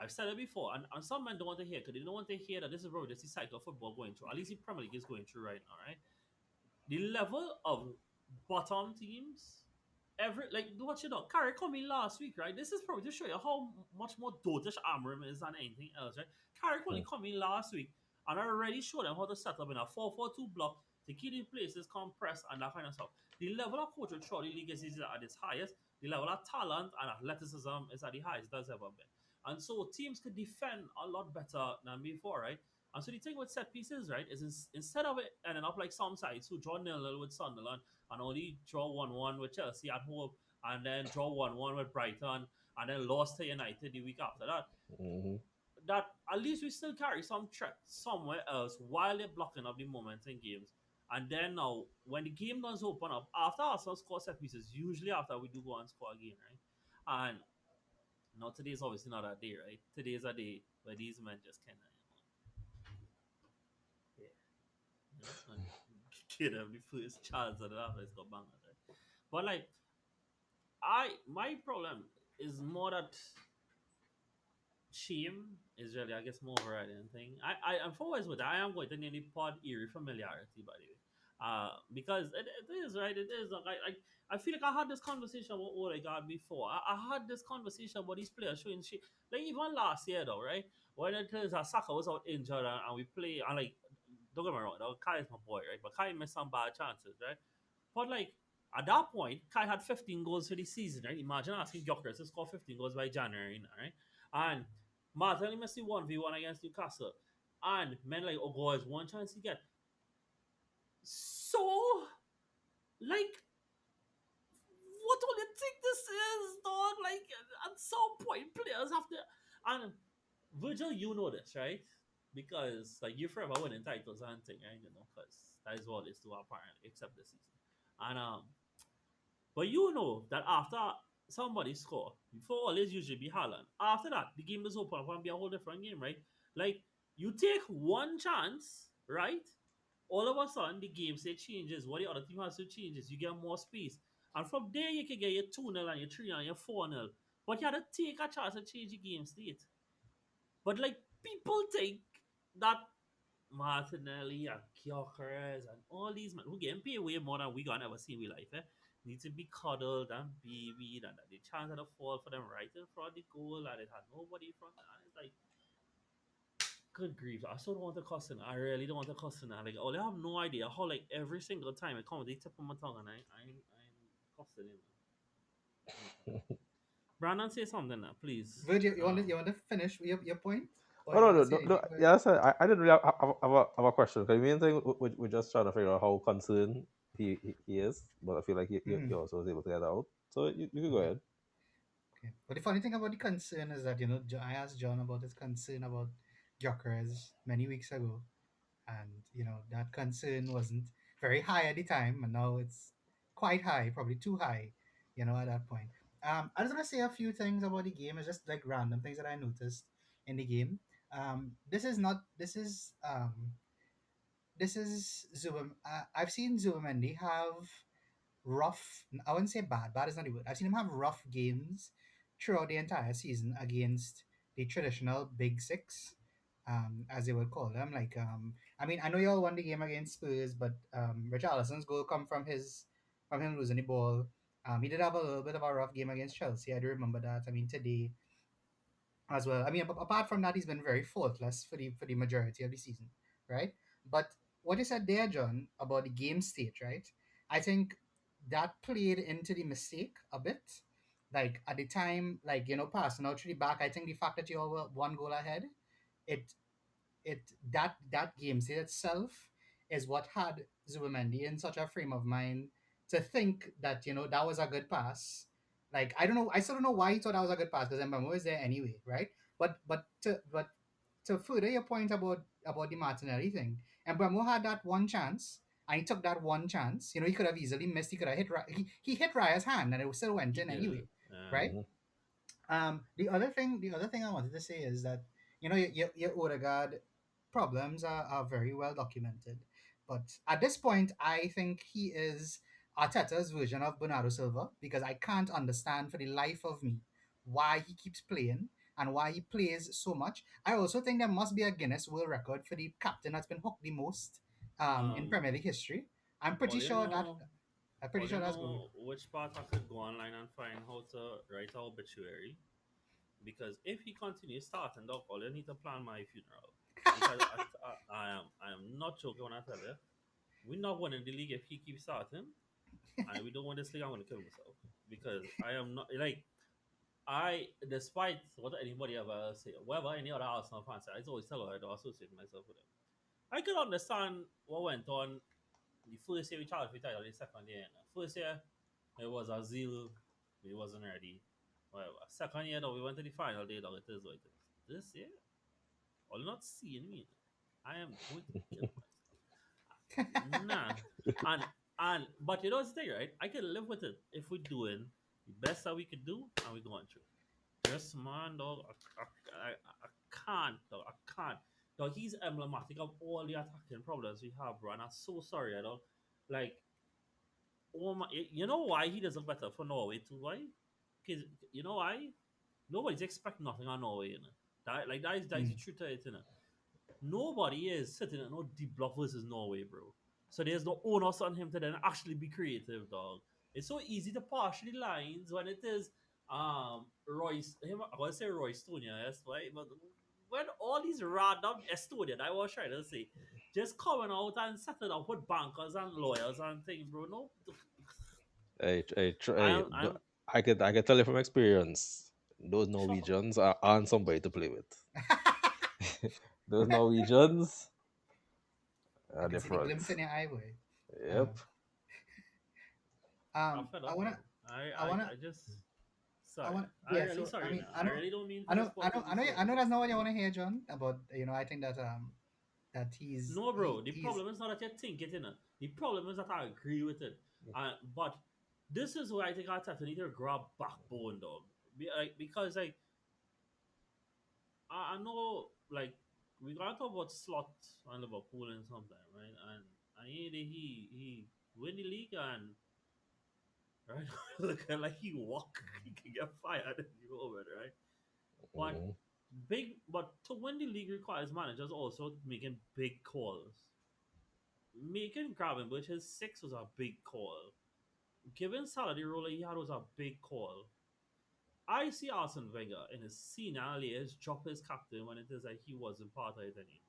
I've said it before, and some men don't want to hear because they don't want to hear that this is probably the cycle of football going through. At least the Premier League is going through right now, right? The level of bottom teams, every like what you know, Carrick coming last week, right? This is probably to show you how much more dotish Amram is than anything else, right? Carrick only coming last week, and I already showed them how to set up in a 4-4-2 block to keep the places compressed and that kind of stuff. The level of coaching throughout the league is at its highest. The level of talent and athleticism is at the highest that's ever been. And so teams could defend a lot better than before, right? And so the thing with set pieces, right, is instead of it ending up like some sides who draw nil with Sunderland and only draw 1-1 with Chelsea at home and then draw 1-1 with Brighton and then lost to United the week after that, Mm-hmm. that at least we still carry some threat somewhere else while they're blocking up the moments in games. And then now, when the game does open up, after Arsenal score set pieces, usually after we do go and score again, right? And now today's obviously not that day, right? Today's a day where these men just kind of, yeah, and get them the first chance and then after it's got bangers, right? But like, my problem is more that shame is really, I guess, more overriding thing. I'm always with that. I am going to name the pod eerie familiarity, by the way. Because it is, right? It is. I feel like I had this conversation with Odegaard before. I had this conversation about these players showing shit. Like, even last year, though, right? When it is Saka was out injured and we play, and like, don't get me wrong, Kai is my boy, right? But Kai missed some bad chances, right? But like, at that point, Kai had 15 goals for the season, right? Imagine asking Gyökeres to score 15 goals by January, right? And Martinelli must see 1v1 against Newcastle. And men like, oh, guys, one chance you get. So, like, what do you think this is, dog? Like, at some point, players have to. And Virgil, you know this, right? Because, like, you're forever winning titles and thing, right? You know, because that is all it is to apparently, except this season. And, but you know that after somebody score, before always usually be Haaland. After that, the game is open up and be a whole different game, right? Like you take one chance, right? All of a sudden the game say changes. What the other team has to change is you get more space. And from there you can get your 2-0 and your 3-0 and your 4-0. But you had to take a chance to change the game state. But like people think that Martinelli and Gyökeres and all these men who getting paid way more than we gonna ever see in real life, need to be cuddled and babied and that the chance of the fall for them right in front of the goal and it had nobody in front and it's like good grief. I still don't want to cuss in. I really don't want to cuss in. Like oh, they have no idea how like every single time it comes, they tip on my tongue and I'm cussing in. Brandon, say something now, please. Virgil, you want to finish your point, or Oh you no, want to no, say no, no. anything? Go ahead. Yeah, I didn't really have a question. Because the main thing we're just trying to figure out how concerned he is, but I feel like he Mhm. also was able to get out. So you can go Okay. ahead. Okay. But the funny thing about the concern is that I asked John about his concern about Gyökeres many weeks ago, and that concern wasn't very high at the time, and now it's quite high, probably too high, at that point. I just want to say a few things about the game. It's just like random things that I noticed in the game. This is not. This is Zuba. I've seen Zubamendi have rough. I wouldn't say bad. Bad is not the word. I've seen him have rough games throughout the entire season against the traditional Big Six, as they would call them. Like, I mean, I know you all won the game against Spurs, but Richarlison's goal come from him losing the ball. He did have a little bit of a rough game against Chelsea. I do remember that. I mean, today as well. I mean, apart from that, he's been very faultless for the majority of the season, right? But what you said there, John, about the game state, right? I think that played into the mistake a bit. Like at the time, like passing out through the back, I think the fact that you all were one goal ahead, it it that game state itself is what had Zubimendi in such a frame of mind to think that that was a good pass. Like I don't know, I still don't know why he thought that was a good pass because Mbemo was there anyway, right? But to further your point about the Martinelli thing, Mbemo had that one chance. And he took that one chance. He could have easily missed. He could have hit. He hit Raya's hand, and it still went He in anyway, did. right? Mm-hmm. The other thing I wanted to say is that your Odegaard problems are very well documented, but at this point, I think he is Arteta's version of Bernardo Silva because I can't understand for the life of me why he keeps playing and why he plays so much. I also think there must be a Guinness World Record for the captain that's been hooked the most in Um, Premier League history. I'm pretty all you sure that know, I'm pretty all sure you that's good. know, which part I could go online and find how to write our obituary. Because if he continues starting, dog, all you need to plan my funeral. Because I am not joking when I tell you, we're not winning the league if he keeps starting, and we don't win this league. I'm gonna kill myself because I am not like despite what anybody ever say, whatever any other Arsenal fans say, I always tell her I don't associate myself with them. I can understand what went on the first year we charged for title, the second year. First year it was a zeal, we wasn't ready. Whatever. Second year though, we went to the final day, dog. It is what it is. This year, I'll not seeing me. I am going to kill myself. Nah. And but you know what's the thing, right? I can live with it if we're doing the best that we could do and we're going through. Yes, man, dog. I can't, dog. I can't. Dog, he's emblematic of all the attacking problems we have, bro. And I'm so sorry, dog. Like, oh my, you know why he doesn't better for Norway too? Why? Because you know why? Nobody's expecting nothing on Norway, you know. That is the Mm. truth to it, you know. Nobody is sitting at no deep block versus Norway, bro. So there's no onus on him to then actually be creative, dog. It's so easy to partially lines when it is Royce. I want to say Royce Estonia, yes, right? But when all these random Estonian, I was trying to say, just coming out and setting up with bankers and lawyers and things, bro. No, I'm I can tell you from experience, those shut up. Norwegians aren't somebody to play with. Those Norwegians I are can see the different. glimpse in your eye, boy. Yep. Um, I'm fed I up, bro. wanna, I I I, wanna, I just I sorry. wanna. I Yeah. really So I sorry mean, now. I really don't mean I for this know, I sport to know, be I know, so. I know that's not what you want to hear, John. But I think that that he's No, bro. The he's problem is not that you think it, you know. The problem is that I agree with it. But this is where I think Arteta need to grab backbone, dog. Because like I know like we gotta talk about slot and Liverpool and sometime, right? And he win the league and right looking like he walk he can get fired in the moment, right? But Mhm. but to win the league requires managers also making big calls. Making Gravenberch his six was a big call. Giving Salah the role he had was a big call. I see Arsene Wenger in his senior years drop his captain when it is like he wasn't part of it anymore.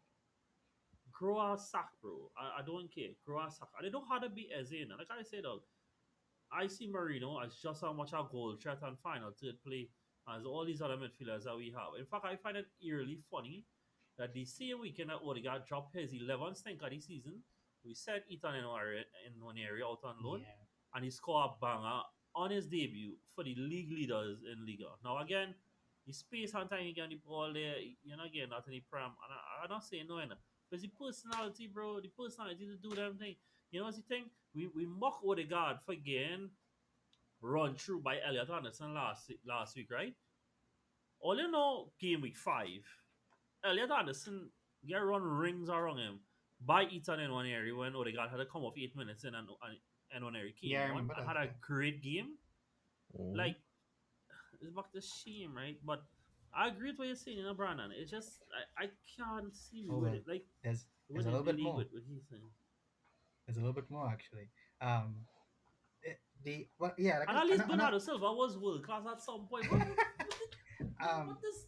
Grow a sack, bro. I don't care. Grow a sack. And they don't have to be as in. Like I said, dog, I see Marino as just how much a goal threat and final third play as all these other midfielders that we have. In fact, I find it eerily funny that the same weekend that Odegaard dropped his 11th stink of the season, we sent Ethan in one area out on loan, yeah, and he scored a banger on his debut for the league leaders in Liga. Now, again, the space and time he get the ball there, you're not getting that in the Prem. And I'm not saying no, you know. Because the personality, bro, the personality to do them thing. You know what's the thing? We mock Odegaard for getting run through by Elliot Anderson last week, right? All you know, game week 5, Elliot Anderson get run rings around him by Ethan in one area when Odegaard had to come off 8 minutes in and one area came yeah. I on remember and that. had a Yeah. great game. Mhm. Like, it's back to shame, right? But I agree with what you're saying, you know, Brandon. It's just, I can't see me Oh with well, it. Like, there's a winning little the bit league more. with he's saying. There's a little bit more actually. Um, the well, yeah, like And at I least know, I know. Bernardo Silva was world class at some point. What, what, did, bro, Um, what this?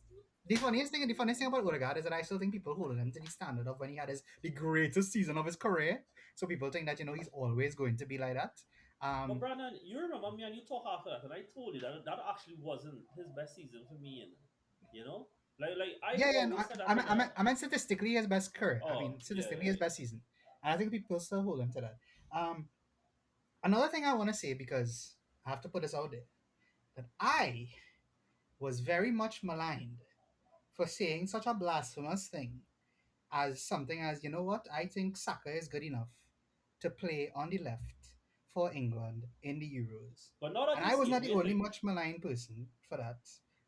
the funniest thing about Odegaard is that I still think people hold him to the standard of when he had the greatest season of his career. So people think that he's always going to be like that. But Um, Brandon, you remember me and you talk after that, and I told you that that actually wasn't his best season for me. You know, like I yeah, yeah. No, always said that in the I meant statistically his best career. I oh mean, yeah statistically yeah his best season, and I think people still hold him to that. Um, Another thing I want to say, because I have to put this out there, that I was very much maligned for saying such a blasphemous thing as something as, you know what, I think Saka is good enough to play on the left for England in the Euros. but now that And you I was see not it, the wait only wait much maligned person for that.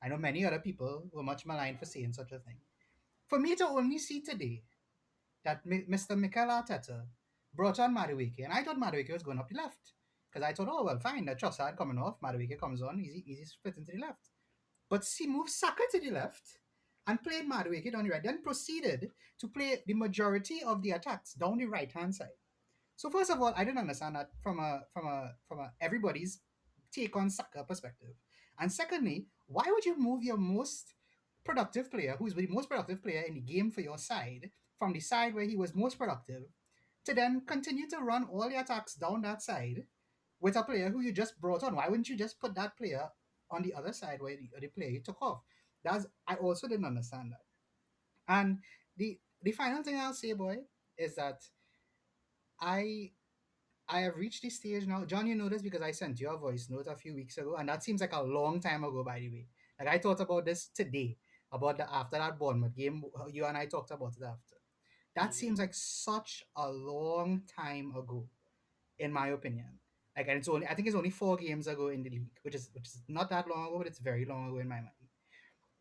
I know many other people were much maligned for saying such a thing. For me to only see today that Mr. Mikel Arteta brought on Madueke, and I thought Madueke was going up the left. Because I thought, oh, well, fine, that Trossard coming off, Madueke comes on, easy split into the left. But he moved Saka to the left and played Madueke down the right, then proceeded to play the majority of the attacks down the right hand side. So first of all, I didn't understand that from a everybody's take on Saka perspective. And secondly, why would you move your most productive player, who's the most productive player in the game for your side, from the side where he was most productive, to then continue to run all the attacks down that side with a player who you just brought on? Why wouldn't you just put that player on the other side where the player you took off? That's I also didn't understand that. And the final thing I'll say, boy, is that I I have reached this stage now. John, you know this because I sent you a voice note a few weeks ago, and that seems like a long time ago, by the way. Like I thought about this today, about the after that Bournemouth game. You and I talked about it after. That mm-hmm. seems like such a long time ago, in my opinion. Like, and I think it's only 4 games ago in the league, which is not that long ago, but it's very long ago in my mind.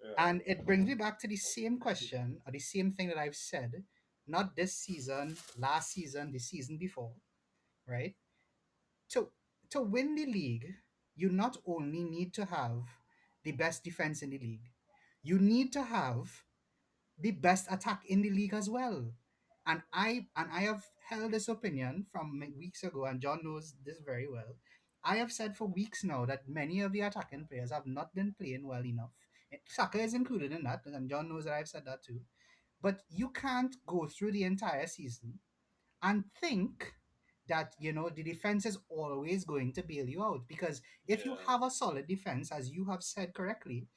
Right. And it brings me back to the same question or the same thing that I've said, not this season, last season, the season before, right? To to win the league, you not only need to have the best defense in the league, you need to have the best attack in the league as well. And I have held this opinion from weeks ago, and John knows this very well. I have said for weeks now that many of the attacking players have not been playing well enough. Saka is included in that, and John knows that I've said that too. But you can't go through the entire season and think that the defense is always going to bail you out, because if you Yeah. have a solid defense, as you have said correctly,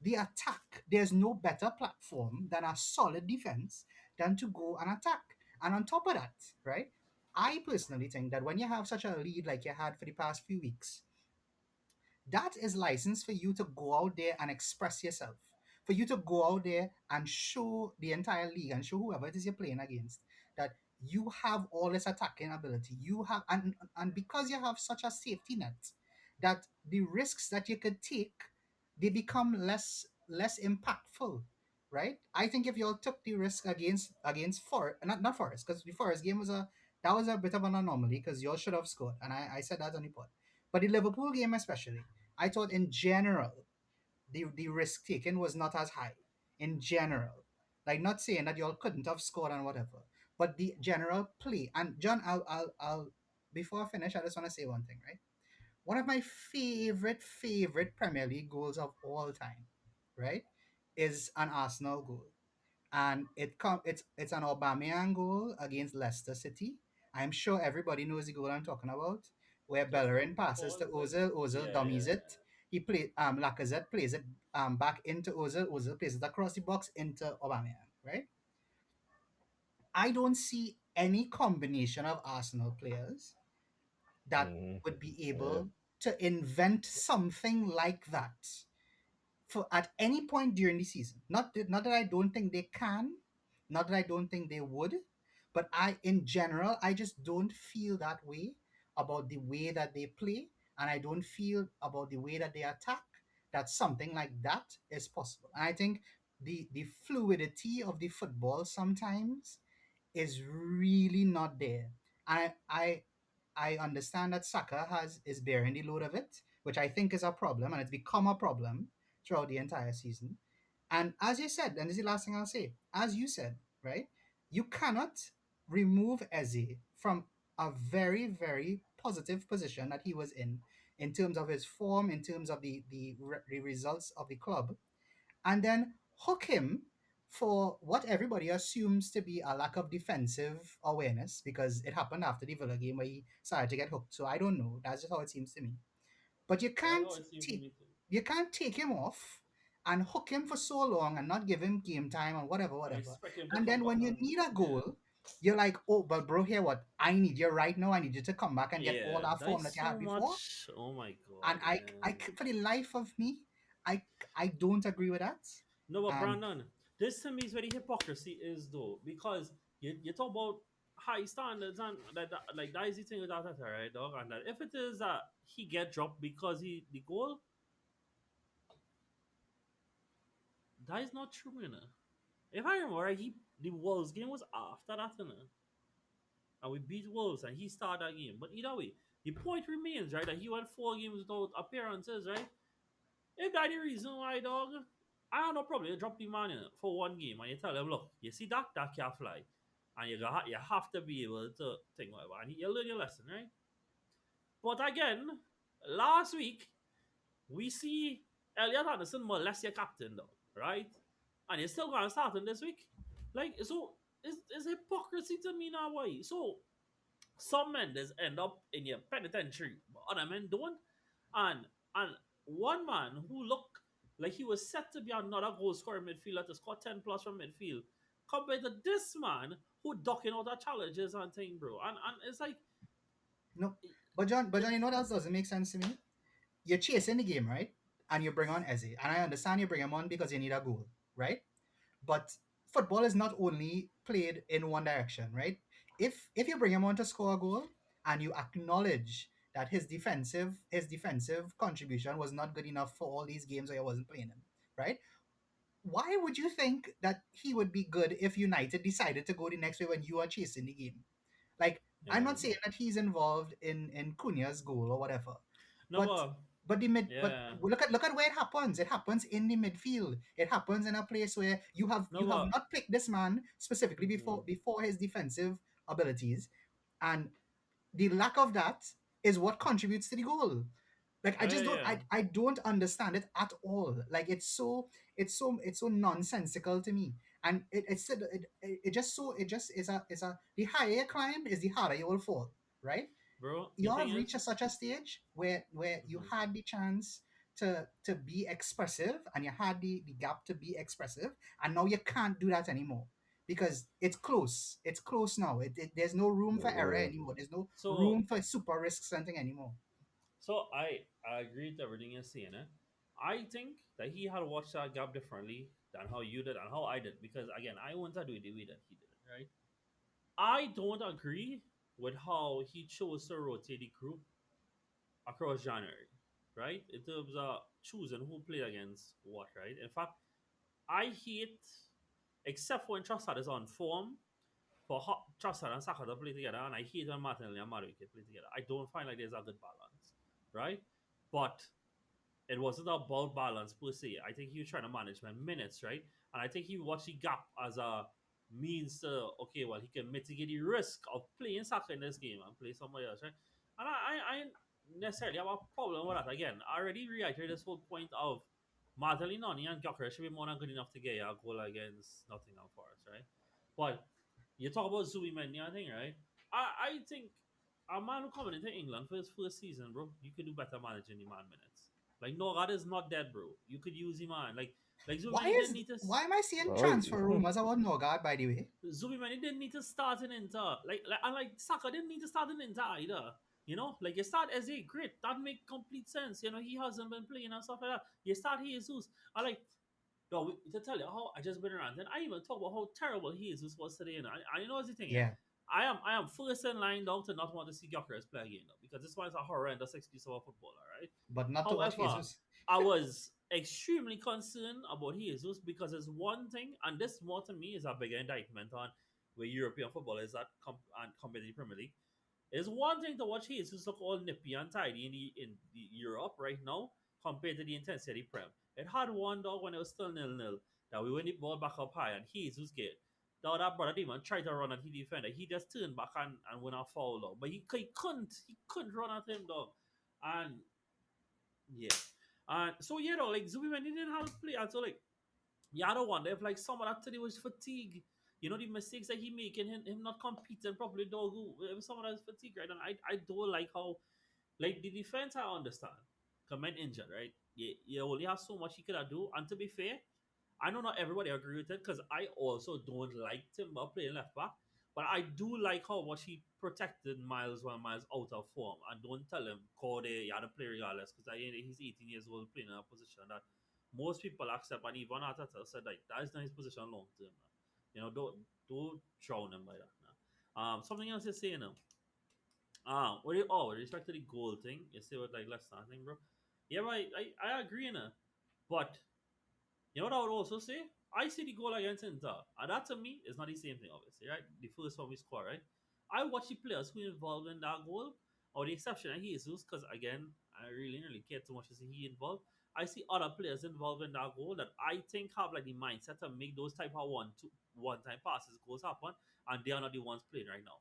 the attack, there's no better platform than a solid defense than to go and attack. And on top of that, right, I personally think that when you have such a lead like you had for the past few weeks, that is license for you to go out there and express yourself, for you to go out there and show the entire league and show whoever it is you're playing against that you have all this attacking ability. You have, and because you have such a safety net, that the risks that you could take, they become less impactful, right? I think if you all took the risk against Forest, not Forest, because the Forest game was a bit of an anomaly because you all should have scored, and I said that on the pod. But the Liverpool game especially, I thought in general the risk taken was not as high. In general, like, not saying that y'all couldn't have scored and whatever, but the general play. And John, I'll before I finish, I just want to say one thing, right? One of my favorite Premier League goals of all time, right, is an Arsenal goal, and it's an Aubameyang goal against Leicester City. I'm sure everybody knows the goal I'm talking about, where Just Bellerin passes to pause it. Ozil, Ozil Yeah, dummies yeah, it. Lacazette plays it back into Ozil, Ozil plays it across the box into Aubameyang, right? I don't see any combination of Arsenal players that Mhm. would be Yeah. able to invent something like that for at any point during the season. Not that I don't think they can, not that I don't think they would, but in general, I just don't feel that way about the way that they play, and I don't feel about the way that they attack that something like that is possible. And I think the fluidity of the football sometimes is really not there. I understand that Saka is bearing the load of it, which I think is a problem, and it's become a problem throughout the entire season. And as you said, and this is the last thing I'll say, as you said, right, you cannot remove Eze from a very, very positive position that he was in terms of his form, in terms of the results of the club, and then hook him for what everybody assumes to be a lack of defensive awareness because it happened after the Villa game where he started to get hooked. So I don't know. That's just how it seems to me. But That's how it seems to me too. you can't take him off and hook him for so long and not give him game time and whatever, I whatever. expect him to And come then back when you and need a yeah. goal, you're like, oh, but bro, here what? I need you right now. I need you to come back and get all Yeah, that that form is that you so had before. much. Oh my And god, man. for the life of me, I, I don't agree with that. No, but And Brandon, this to me is where the hypocrisy is though, because you talk about high standards and like that is the thing with that, right, dog? And that if it is that he get dropped because he the goal, that is not true, you know. If I remember right, he the Wolves game was after that, you know, and we beat Wolves and he started that game. But either way, the point remains, right, that he went 4 games without appearances, right? If that the reason why, dog, I have no problem. You drop the man in for 1 game and you tell him, look, you see that can't fly. And you have to be able to think whatever. And you learn your lesson, right? But again, last week, we see Elliot Anderson molest your captain, dog, right? And you're still going to start him this week? Like, so, it's hypocrisy to me now, why? So, some men just end up in your penitentiary, but other men don't. And one man who looked like he was set to be another goal scorer midfielder to score 10 plus from midfield, compared to this man who ducking out the challenges and thing, bro. And it's like no, but John, you know what else doesn't make sense to me? You're chasing the game, right? And you bring on Eze. And I understand you bring him on because you need a goal, right? But football is not only played in one direction, right? If you bring him on to score a goal and you acknowledge that his defensive contribution was not good enough for all these games where he wasn't playing him, right? Why would you think that he would be good if United decided to go the next way when you are chasing the game? Like, I'm yeah. not saying that he's involved in Cunha's goal or whatever, No, but but yeah. look at where it happens. It happens in the midfield. It happens in a place where No, you have not picked this man specifically mhm. before his defensive abilities, and the lack of that is what contributes to the goal. Like I Oh, yeah, just don't yeah. I don't understand it at all. Like it's so nonsensical to me. And it just so it just is a the higher you climb is the harder you will fall, right? Bro, You the all thing have reached is, such a stage where you mhm. had the chance to be expressive and you had the gap to be expressive, and now you can't do that anymore because it's close now. There's no room for error Yeah. anymore. There's no so room for super risk something anymore. I agree with everything you're saying. Eh? I think that he had watched that gap differently than how you did and how I did because again I want to do it the way that he did it. Right? I don't agree with how he chose to rotate the group across January. Right? In terms of choosing who played against what. Right? In fact, I hate except when Trossard is on form for Trossard and Saka to play together, and I hate when Martinelli and Madueke play together. I don't find like there's a good balance, right? But it wasn't about balance per se. I think he was trying to manage my minutes, right? And I think he watched the gap as a means to okay, well, he can mitigate the risk of playing soccer in this game and play somebody else, right? And I necessarily have a problem with that. Again, I already reiterated this whole point of Martinelli, Nani, and Gyökeres should be more than good enough to get a goal against Nottingham Forest, right? But you talk about Zubimendi, I think, right? I think a man who coming into England for his first season, bro, you could do better managing the man minutes. Like Norgard is not dead, bro. You could use him on. Like Zubimendi didn't need to. Why am I seeing Oh, transfer rumors about Norgard, by the way? Zubimendi didn't need to start in Inter. Like Saka didn't need to start in Inter either. You know, like you start as a great, that make complete sense. You know, he hasn't been playing and stuff like that. You start Jesus. I like no, to tell you how I just been around, and I even talk about how terrible he is was today. And I know what's the thing, yeah. Yeah, I am first in line now to not want to see Gyökeres play again though, because this one is a horrendous excuse of a footballer, right? but not to watch However, Jesus. I was extremely concerned about Jesus because it's one thing, and this more to me is a bigger indictment on where European football is at and compared to the Premier League. It's one thing to watch Jesus look all nippy and tidy in the Europe right now compared to the intensity Prem. It had one dog when it was still nil-nil that we win the ball back up high and Jesus get. Now that brother didn't even try to run at the defender. He just turned back and went a foul dog. But he couldn't run at him dog. And yeah. And so yeah though, like Zubi when he didn't have to play and so like Yeah, I don't wonder if like some of that today was fatigue. You know the mistakes that he making, him not competing properly, dog. If some of that is fatigue, right? And I don't like how like the defense. I understand, comment injured, right? You only have so much he could have do. And to be fair, I know not everybody agree with it because I also don't like Timber playing left back, but I do like how much he protected Miles when Miles out of form. And don't tell him Corday, you had to play regardless because he's 18 years old playing in a position that most people accept. And even Arteta said like that is not his position long term. You know, don't drown him by that. Now. Something else you're saying now. With respect to the goal thing, you say what like less than thing, bro. Yeah, right. I agree now, but you know what I would also say? I see the goal against Inter. And that to me is not the same thing, obviously, right? The first one we score, right? I watch the players who involved in that goal, or the exception of Jesus, because again, I really care too much to see he involved. I see other players involved in that goal that I think have like the mindset to make those type of one time passes goals happen, and they are not the ones playing right now.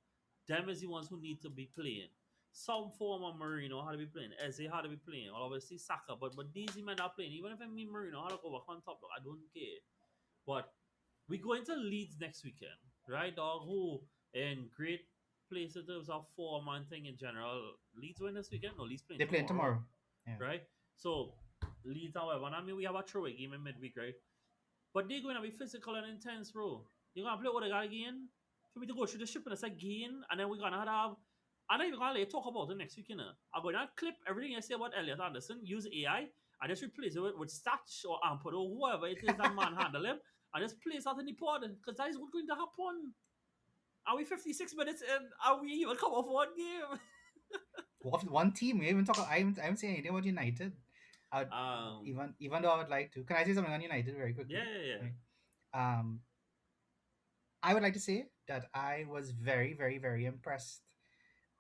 Them is the ones who need to be playing some form of Marino how to be playing, Eze how to be playing, or obviously Saka, but these men are playing. Even if I mean Marino how to go back on top, dog, I don't care. But we go into Leeds next weekend, right, dog? Who in great place in terms of form and thing in general. Leeds win this weekend? No, Leeds playing They're playing tomorrow, tomorrow. Yeah. right? So Leeds, however, and I mean we have a throwaway game in midweek, right? But they're going to be physical and intense, bro. You're going to play Odegaard again for me to go through the shipping again, and then we're going to have. I'm not even going to talk about it next week, you know. I'm going to clip everything I say about Elliot Anderson, use AI, and just replace it with Stats or Ampod or whoever it is that man handle him, and just place out in the pod, because that is what's going to happen. Are we 56 minutes in? Are we even come off one game? One team. We even talk. I haven't saying anything about United. I would, um, even though I would like to. Can I say something on United very yeah, quickly? yeah, yeah. Right. Um, I would like to say that I was very, very, very impressed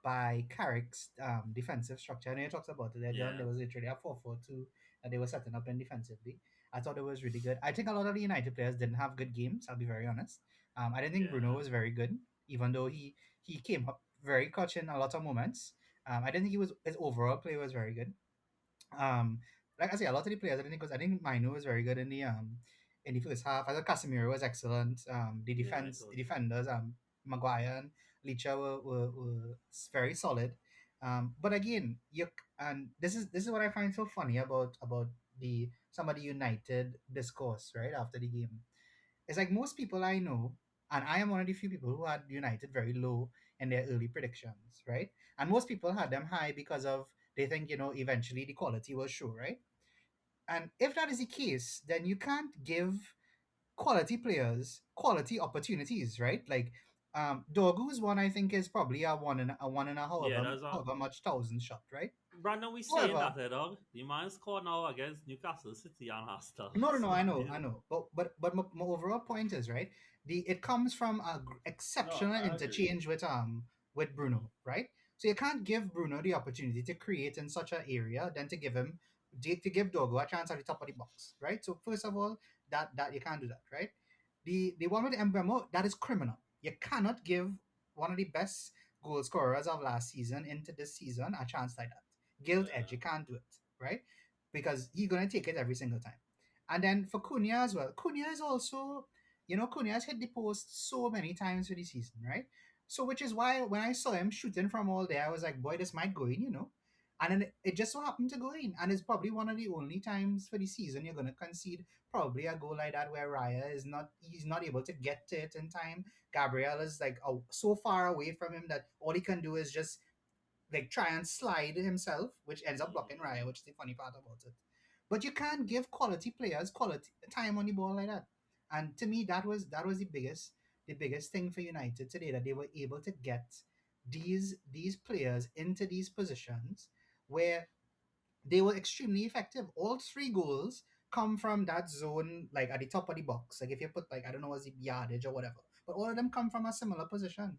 by Carrick's defensive structure. I know you talked about it there, John. Yeah, There was literally a 4-4-2 that they were setting up in defensively. I thought it was really good. I think a lot of the United players didn't have good games, I'll be very honest. I didn't think Bruno yeah, was very good, even though he came up very clutch in a lot of moments. I didn't think his overall play was very good. Um, like I say, a lot of the players, I think Mino was very good in the first half. I thought Casemiro was excellent. yeah, I thought The so. defenders, Maguire and Licha were very solid. But again, and this is what I find so funny about the some of the United discourse right after the game. It's like most people I know, and I am one of the few people who had United very low in their early predictions, right? And most people had them high because of they think, eventually the quality will show, right? And if that is the case, then you can't give quality players quality opportunities, right? Like Dorgu's one I think is probably a one and a Yeah, however that's a however much thousand shot, right? Brandon, we saying However, that, dog. The man scored now against Newcastle City and Aston. no, no, no. So, I know. But my overall point is right. It comes from no, exceptional I agree. interchange with Bruno, right? So you can't give Bruno the opportunity to create in such an area, then to give Dogo a chance at the top of the box, right? So first of all, that you can't do that, right? The one with Emblemo, that is criminal. You cannot give one of the best goal scorers of last season into this season a chance like that. Guilt edge, Yeah, you can't do it, right? Because he's gonna take it every single time. And then for Cunha as well. Cunha is also, Cunha has hit the post so many times for the season, right? So which is why when I saw him shooting from all there, I was like, boy, this might go in. And then it just so happened to go in. And it's probably one of the only times for the season you're gonna concede probably a goal like that where Raya he's not able to get to it in time. Gabriel is like so far away from him that all he can do is just like try and slide himself, which ends up blocking Raya, which is the funny part about it. But you can't give quality players quality time on the ball like that. And to me, that was the biggest thing for United today, that they were able to get these players into these positions where they were extremely effective. All three goals come from that zone, like at the top of the box. Like if you put like I don't know what's the yardage or whatever, but all of them come from a similar position.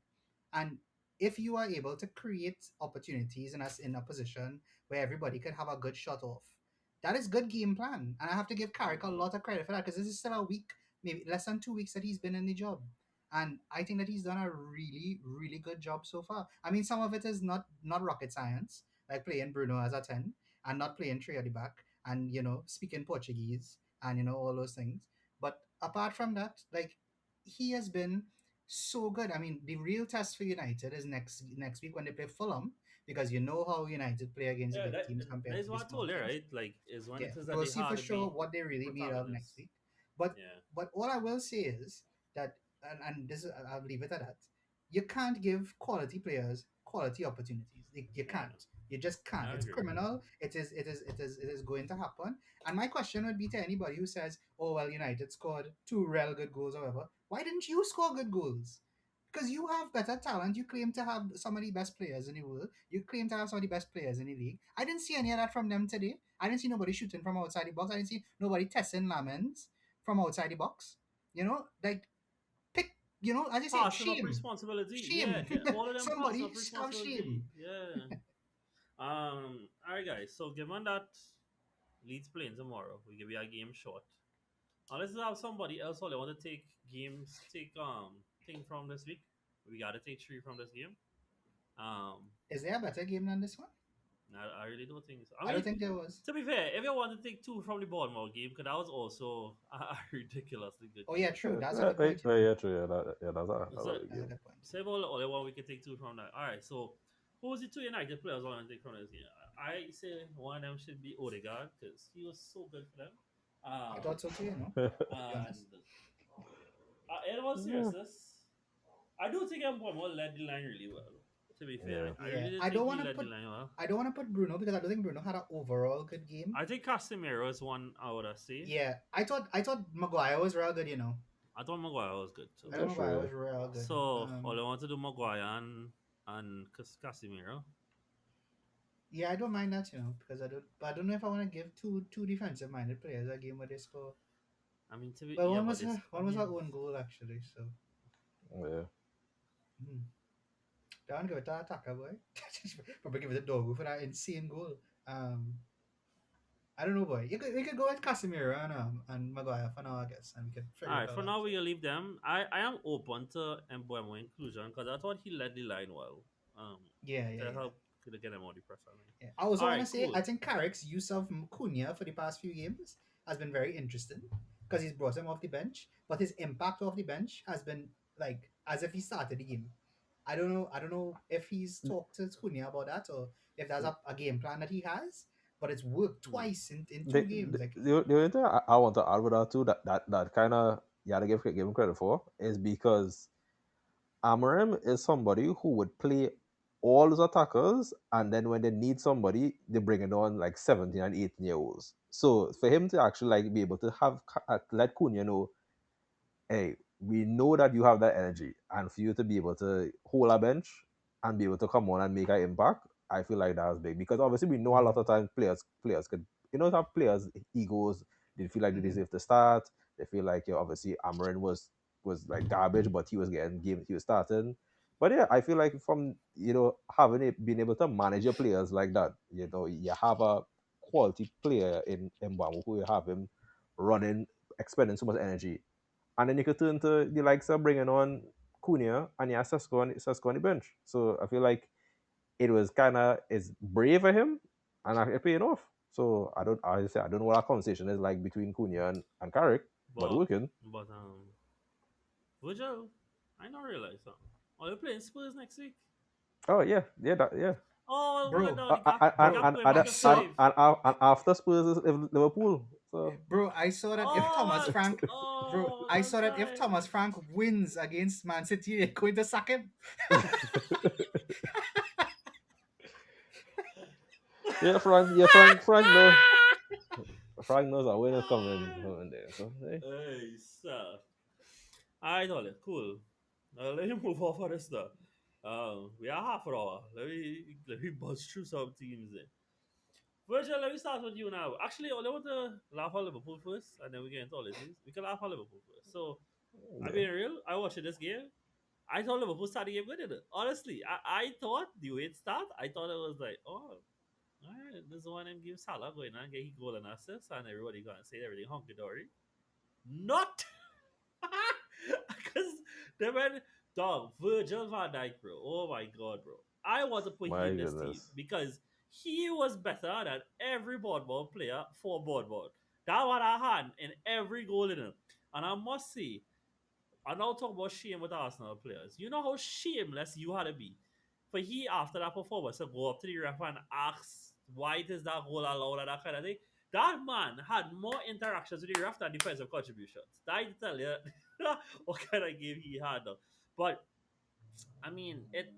And if you are able to create opportunities in us in a position where everybody can have a good shot off, that is good game plan. And I have to give Carrick a mm-hmm. lot of credit for that because this is still a week, maybe less than 2 weeks that he's been in the job. And I think that he's done a really, really good job so far. I mean, some of it is not rocket science, like playing Bruno as a 10 and not playing three at the back and speaking Portuguese and all those things. But apart from that, like, he has been so good. I mean, the real test for United is next week when they play Fulham, because you know how United play against the Yeah, big that teams that compared is to the what I small told you, teams. right? Like, is when Yeah, it is that we'll they see for hardly sure beat what they really made of next protagonists. week. But Yeah, all I will say is that, and this is, I'll leave it at that. You can't give quality players quality opportunities. You yeah, can't. You just can't. I It's agree. criminal. It is going to happen. And my question would be to anybody who says, "Oh well, United scored two real good goals, or whatever." Why didn't you score good goals? Because you have better talent. You claim to have some of the best players in the world. You claim to have some of the best players in the league. I didn't see any of that from them today. I didn't see nobody shooting from outside the box. I didn't see nobody testing lamens from outside the box. Like, pick. As you say, Passing up shame, responsibility. Yeah, shame. all of them passing Somebody up have responsibility. shame. Yeah. All right, guys. So given that Leeds playing tomorrow, we give you a game short. Unless you have somebody else who they want to take thing from this week. We gotta take three from this game. Um, Is there a better game than this one? I really don't think so. I I don't mean, think there was. to be fair, if you want to take two from the Bournemouth game, because that was also a ridiculously good Oh game. yeah, true. That's a good point. Yeah, true. Yeah, that's So, a good That's a game. good point. say about only one we can take two from that. All right, so who was the two United players I want to take from this game? I say one of them should be Odegaard because he was so good for them. I Um, thought so too. To be and honest. in all Yeah. seriousness, I do think Mbeumo led the line really well. To be fair, Yeah. I Yeah, really I think don't he want to led the put. line well. I don't want to put Bruno because I don't think Bruno had an overall good game. I think Casemiro is one I would say. Yeah, I thought Maguire was real good. I thought Maguire was good too. I thought That's Maguire true. was real good. So all I want to do Maguire and Casemiro. Yeah, I don't mind that, because I don't know if I want to give two defensive minded players a game where they score. I mean, to be Well, yeah, one but was this her, I one was her mean, own goal actually. So, Yeah. don't give it to attacker boy. Probably give it to Dogu for that insane goal. Um, I don't know, boy. You could go with Casemiro and Maguire for now, I guess, and we can all figure it right. out For now, after. we will leave them. I am open to Mbuemo inclusion because I thought he led the line well. Um, Yeah, yeah, to yeah. help to get him out the pressure line. Yeah. I All also want to right, say cool. I think Carrick's use of Cunha for the past few games has been very interesting because he's brought him off the bench, but his impact off the bench has been like as if he started the game. I don't know. I don't know if he's talked to Cunha about that or if there's a game plan that he has, but it's worked Hmm. twice in two games. Like, The only thing I want to add with that too, that kind of you gotta give him credit for, is because Amarim is somebody who would play all his attackers, and then when they need somebody, they bring it on like 17 and 18 year olds. So for him to actually like be able to have let Cunha know, hey, we know that you have that energy, and for you to be able to hold a bench and be able to come on and make an impact, I feel like that was big because obviously we know a lot mm-hmm, of times players could have players egos. They feel like they mm-hmm, deserve to start. They feel like obviously Amarin was like garbage, but he was getting game, he was starting. But yeah, I feel like from having it being able to manage your players like that, you have a quality player in Mbam who you have him running, expending so much energy, and then you could turn to the likes of bringing on Cunha and yeah, Sesko on the bench. So I feel like it was kind of it's brave of him and it paying off. So I don't know what our conversation is like between Cunha and Carrick, but But working. Virgil, I not realize that. Are you playing Spurs next week? Oh yeah, yeah, yeah. Oh, well, bro, no, the bro. gap going back I to saw, five. And after Spurs is Liverpool. So bro. I saw that if Thomas Oh, Frank, bro, oh, I that's saw that if right. Thomas Frank wins against Man City, they're going to sack him. Frank knows. Frank knows a win is coming there. So hey. Hey, sir. Alright, Ollie, cool. Let me move off of this stuff. We are half an hour. Let me buzz through some teams then. Virgil, let me start with you now. Actually, I want to laugh at Liverpool first, and then we get into all the teams. We can laugh at Liverpool first. So, I Yeah. being real, I watched this game. I thought Liverpool started the game good in it. Honestly, I thought the way it started, I thought it was like, oh, alright, this is one of them give Salah going and get his goal and assist, and everybody going to say everything hunky dory. Not because they went dog Virgil van Dijk, bro. Oh my god, bro. I want to put him My in this team goodness. because he was better than every Bournemouth player for Bournemouth. That was a hand in every goal in him. And I must say, I now talk about shame with Arsenal players. You know how shameless you had to be for he after that performance to go up to the ref and ask why is that goal allowed and that kind of thing. That man had more interactions with the ref than defensive contributions. That tell you what kind of game he had. But I mean, it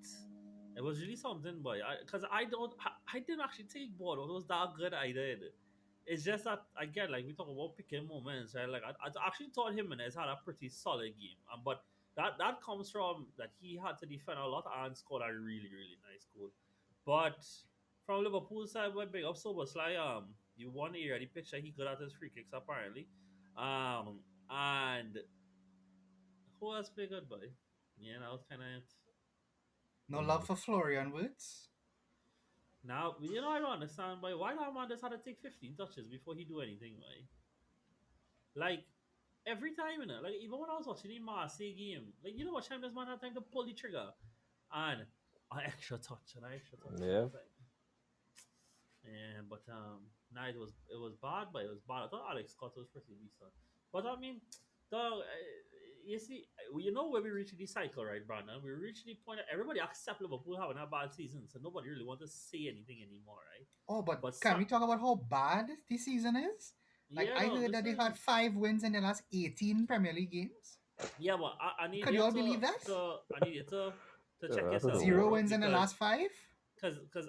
was really something, boy. Because I didn't actually take ball. It was that good I did. It's just that again, like we talk about picking moments, right? Like I actually thought Jimenez had a pretty solid game, but that comes from that he had to defend a lot and scored a really nice goal. But from Liverpool side, we big up Soboslai. You won area the picture he got at his free kicks apparently, and who else played good, boy? Yeah, that was kind of it. No love Mhm. for Florian Wirtz. Now, I don't understand why that man just had to take 15 touches before he do anything, right? Like, every time, like, even when I was watching the Marseille game, like, you know what time this man had time to pull the trigger? And an extra touch, and an extra touch. I Yeah. was like, yeah, but, nah, it was bad, but it was bad. I thought Alex Scott was pretty decent. But, I mean, dog, you see, where we reach the cycle, right, Brandon? We reach the point that everybody accept Liverpool having a bad season, so nobody really want to say anything anymore, right? Oh, but But can we talk about how bad this season is? Like yeah, I no, heard this that they've is had 5 wins in the last 18 Premier League games. yeah, but I need Could you you all to believe that? I need you to check I don't yourself, know. Zero bro, wins in the because last five.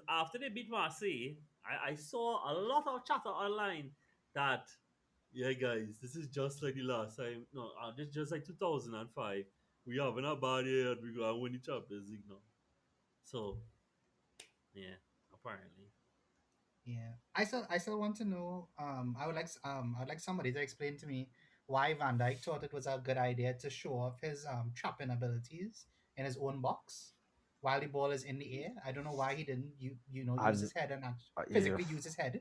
after they beat Marseille, I saw a lot of chatter online that yeah, guys, this is just like the last time. No, this is just like 2005. We having a bad year and we gonna win the Champions League now. So yeah, apparently. Yeah, I still want to know. I'd like somebody to explain to me why Van Dijk thought it was a good idea to show off his trapping abilities in his own box while the ball is in the air. I don't know why he didn't use And his head and yeah, physically use his head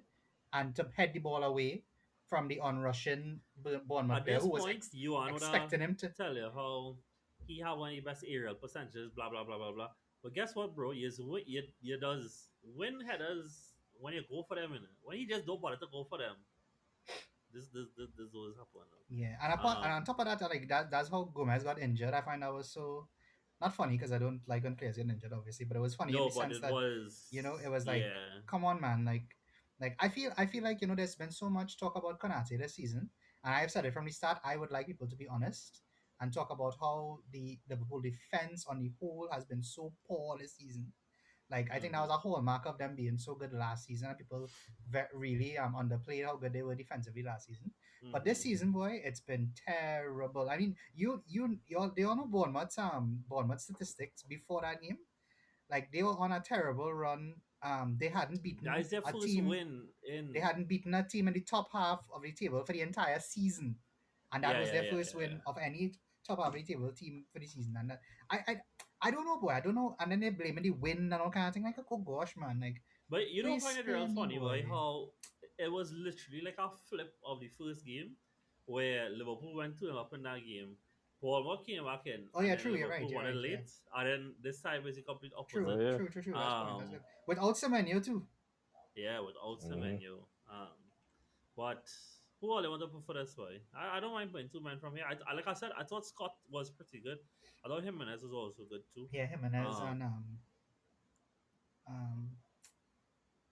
and to head the ball away from the onrushing Bournemouth At player this who was point, you on would expecting him to. tell you how he have one of the best aerial percentages, blah blah blah blah blah. But guess what, bro? You does win headers when you go for them, innit? When you just don't bother to go for them. This always happen. Yeah, and Um, on top of that, like that's how Gomez got injured. I find that was so not funny because I don't like when players get injured, obviously, but it was funny in no, the but sense it that was it was like, yeah. come on, man, like I feel like there's been so much talk about Konate this season, and I've said it from the start. I would like people to be honest and talk about how the Liverpool defense on the whole has been so poor this season. Like I think that was Mm-hmm, a hallmark of them being so good last season, and people really underplayed how good they were defensively last season. But this mm-hmm. season, boy, it's been terrible. I mean, they all know Bournemouth statistics before that game. Like they were on a terrible run. That is their first win They in hadn't beaten a team in the top half of the table for the entire season, and that yeah was yeah their yeah first yeah win yeah. of any top half of the table team for the season. And I, I, I don't know, boy. I don't know. And then they blaming the win and all kind of thing. Like, oh gosh, man. Like, But you don't please find it spare real me, funny, boy, boy. how it was literally like a flip of the first game where Liverpool went 2 up in that game. Bournemouth came back in, Oh and yeah, then true. You're right. Liverpool You're won it right. Yeah, late. And then this time was the complete true. oh opposite. yeah. True. That's point. That's Um, good. Without Semenyo too. yeah, without Hmm. Semenyo. But who all they want to put for this way? I don't mind putting two men from here. Like I said, I thought Scott was pretty good. I thought Jimenez was also good too. Yeah, Jimenez Um, and um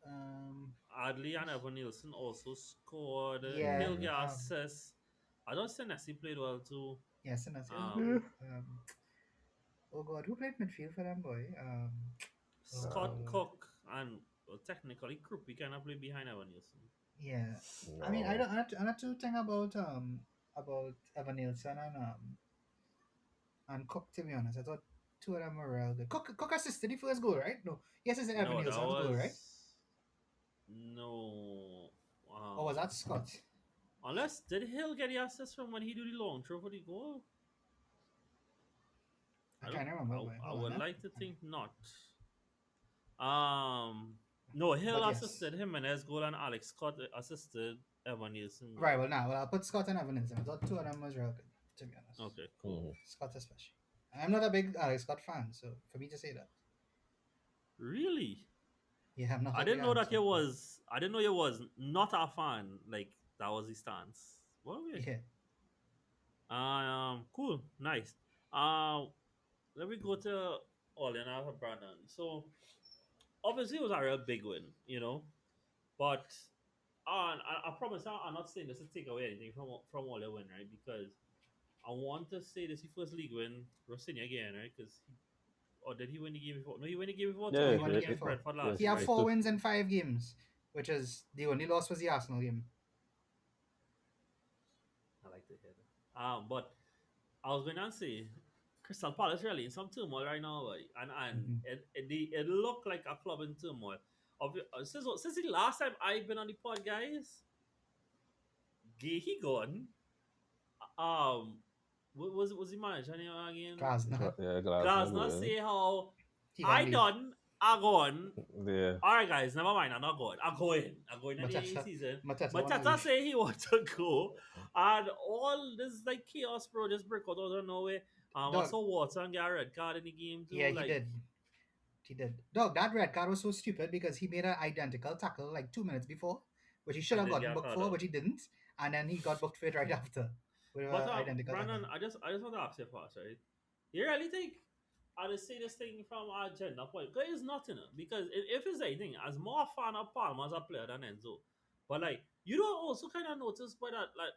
um Adley and Evan Nielsen also scored. yeah Hill Hmm. got assists. I don't think Nessie played well too. yes, and that's Um, Yeah. oh god, who played midfield for them, boy? Oh Scott god. Cook and technically Krupp kind of played behind Evan Nielsen. Yeah, I mean, No. I not to think about Evan Nielsen and Cook. To be honest, I thought two of them were real good. Cook assisted the first goal, right? No, yes, it's Evan No, that Nielsen's goal, right? was no. Or was that Scott? Unless did Hill get the assist from when he do the long throw for the goal? I I don't. can't remember, boy. I Hold on, would now. like to think not. Um, no, Hill But yes, assisted Jimenez goal and Alex Scott assisted Evan Nielsen right. goal. Well, now, I'll put Scott and Evan Nielsen. I thought two of them was real good. To be honest, Okay, cool. Hmm. Scott especially. I'm not a big Alex Scott fan, so for me to say that, Really? yeah, I'm not I a big didn't know Alex that Scott you fan. was. I didn't know you was not a fan. Like that was his stance. What weird. Yeah, Cool. Nice. Um, Let me go to Ollie and after Brandon. So obviously it was a real big win, but I promise I'm not saying this to take away anything from Ollie win, right? Because I want to say this is first league win Rossini again, right? Because or did he win the game before? No, he won the game before too. Yeah, He He won the won game against before. Brentford yes, last He year, had right? four two. wins in 5 games, which is the only loss was the Arsenal game. I like to hear that. But I was going to say Crystal Palace really in some turmoil right now, boy. And Mhm. it looked like a club in turmoil. Since the last time I've been on the pod, guys, Gay he gone. Was he manager again? Glasner, Yeah, Glasgow Glasner going. say how he gonna I leave. done, I gone. Yeah, All right, guys, never mind. I'm not going. I'm going. I'm going at the end of the Mateta, season. Mateta But wanna Tata leave. say he wants to go, and all this like chaos, bro, just break out of nowhere. I Dog, saw Watson get a red card in the game yeah, too. he Like, did. He did. Dog, that red card was so stupid because he made an identical tackle like 2 minutes before, which he should and have then gotten get a booked card for, out. but he didn't. And then he got booked for it right after with But an identical tackle. Brandon, I just want to ask you first, right? You really think I just say this thing from our agenda point? Because it's nothing. Because if it's anything, as more fan of Palmer as a player than Enzo, but like you don't also kind of notice by that like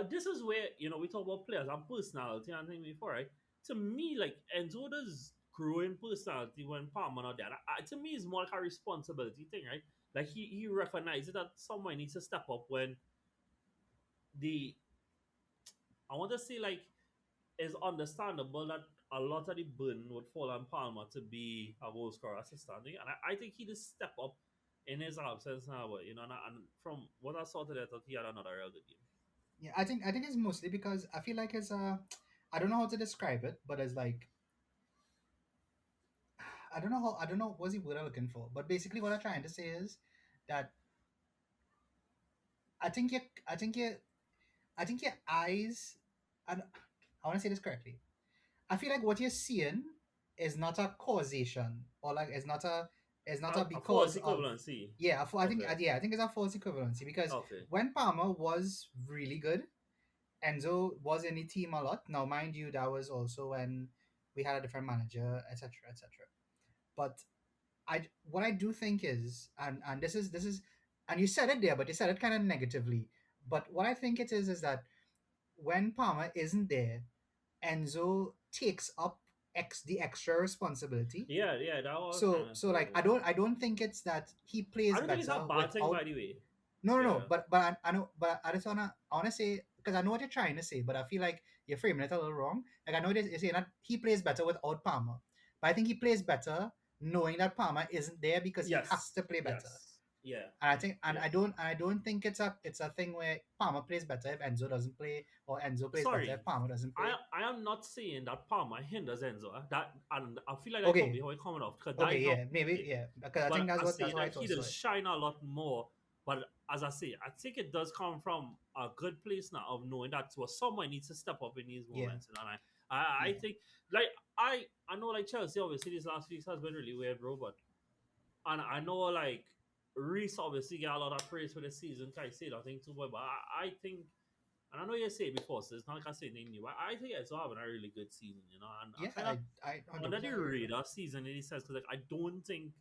this is where we talk about players and personality and things before, right? To me, like Enzo does grow in personality when Palmer not there. To me, it's more like a responsibility thing, right? Like he recognizes that someone needs to step up when the I want to say like it's understandable that a lot of the burden would fall on Palmer to be a goal scorer assistant, and I think he just step up in his absence now. But and from what I saw today, I thought he had another real good game. Yeah, I think it's mostly because I feel like it's I don't know how to describe it, but it's like I don't know what's the word I'm looking for. But basically what I'm trying to say is that I think you I think you I think your eyes and I want to say this correctly. I feel like what you're seeing is not a causation or like it's not a A false because of equivalency. I think Okay. yeah I think it's a false equivalency because Okay. when Palmer was really good, Enzo was in the team a lot. Now, mind you, that was also when we had a different manager, etc., etc. But what I do think is, and this is, and you said it there, but you said it kind of negatively. But what I think it is that when Palmer isn't there, Enzo takes up the extra responsibility. Yeah, yeah, that was kind So of so like true. I don't think it's that he I plays don't think it's a better bad thing, without. by the way. No, no, no. Yeah. But I know, but I just wanna say because I know what you're trying to say, but I feel like you're framing it a little wrong. Like I know you're saying that he plays better without Palmer, but I think he plays better knowing that Palmer isn't there because he has Yes. to play better. Yes. Yeah. And I think, and Yeah. I don't think it's a thing where Palmer plays better if Enzo doesn't play, or Enzo plays better Sorry, if Palmer doesn't I play. I am not saying that Palmer hinders Enzo. That and I feel like that could be Okay, how it coming off because that okay, is not yeah, maybe, it. yeah, because I think But I that's say what I that he thought. So does shine a lot more. But as I say, I think it does come from a good place now of knowing that someone needs to step up in these yeah, moments. And I yeah, think like I know like Chelsea obviously these last weeks has been really weird, bro. But and I know like Reese obviously get a lot of praise for the season. Can I say that I think too, boy? But I think and I know you say it before, so it's not like I say anything new. I think it's having a really good season, and I yeah. kind of I under 100% the agree with that. radar season in a sense because like I don't think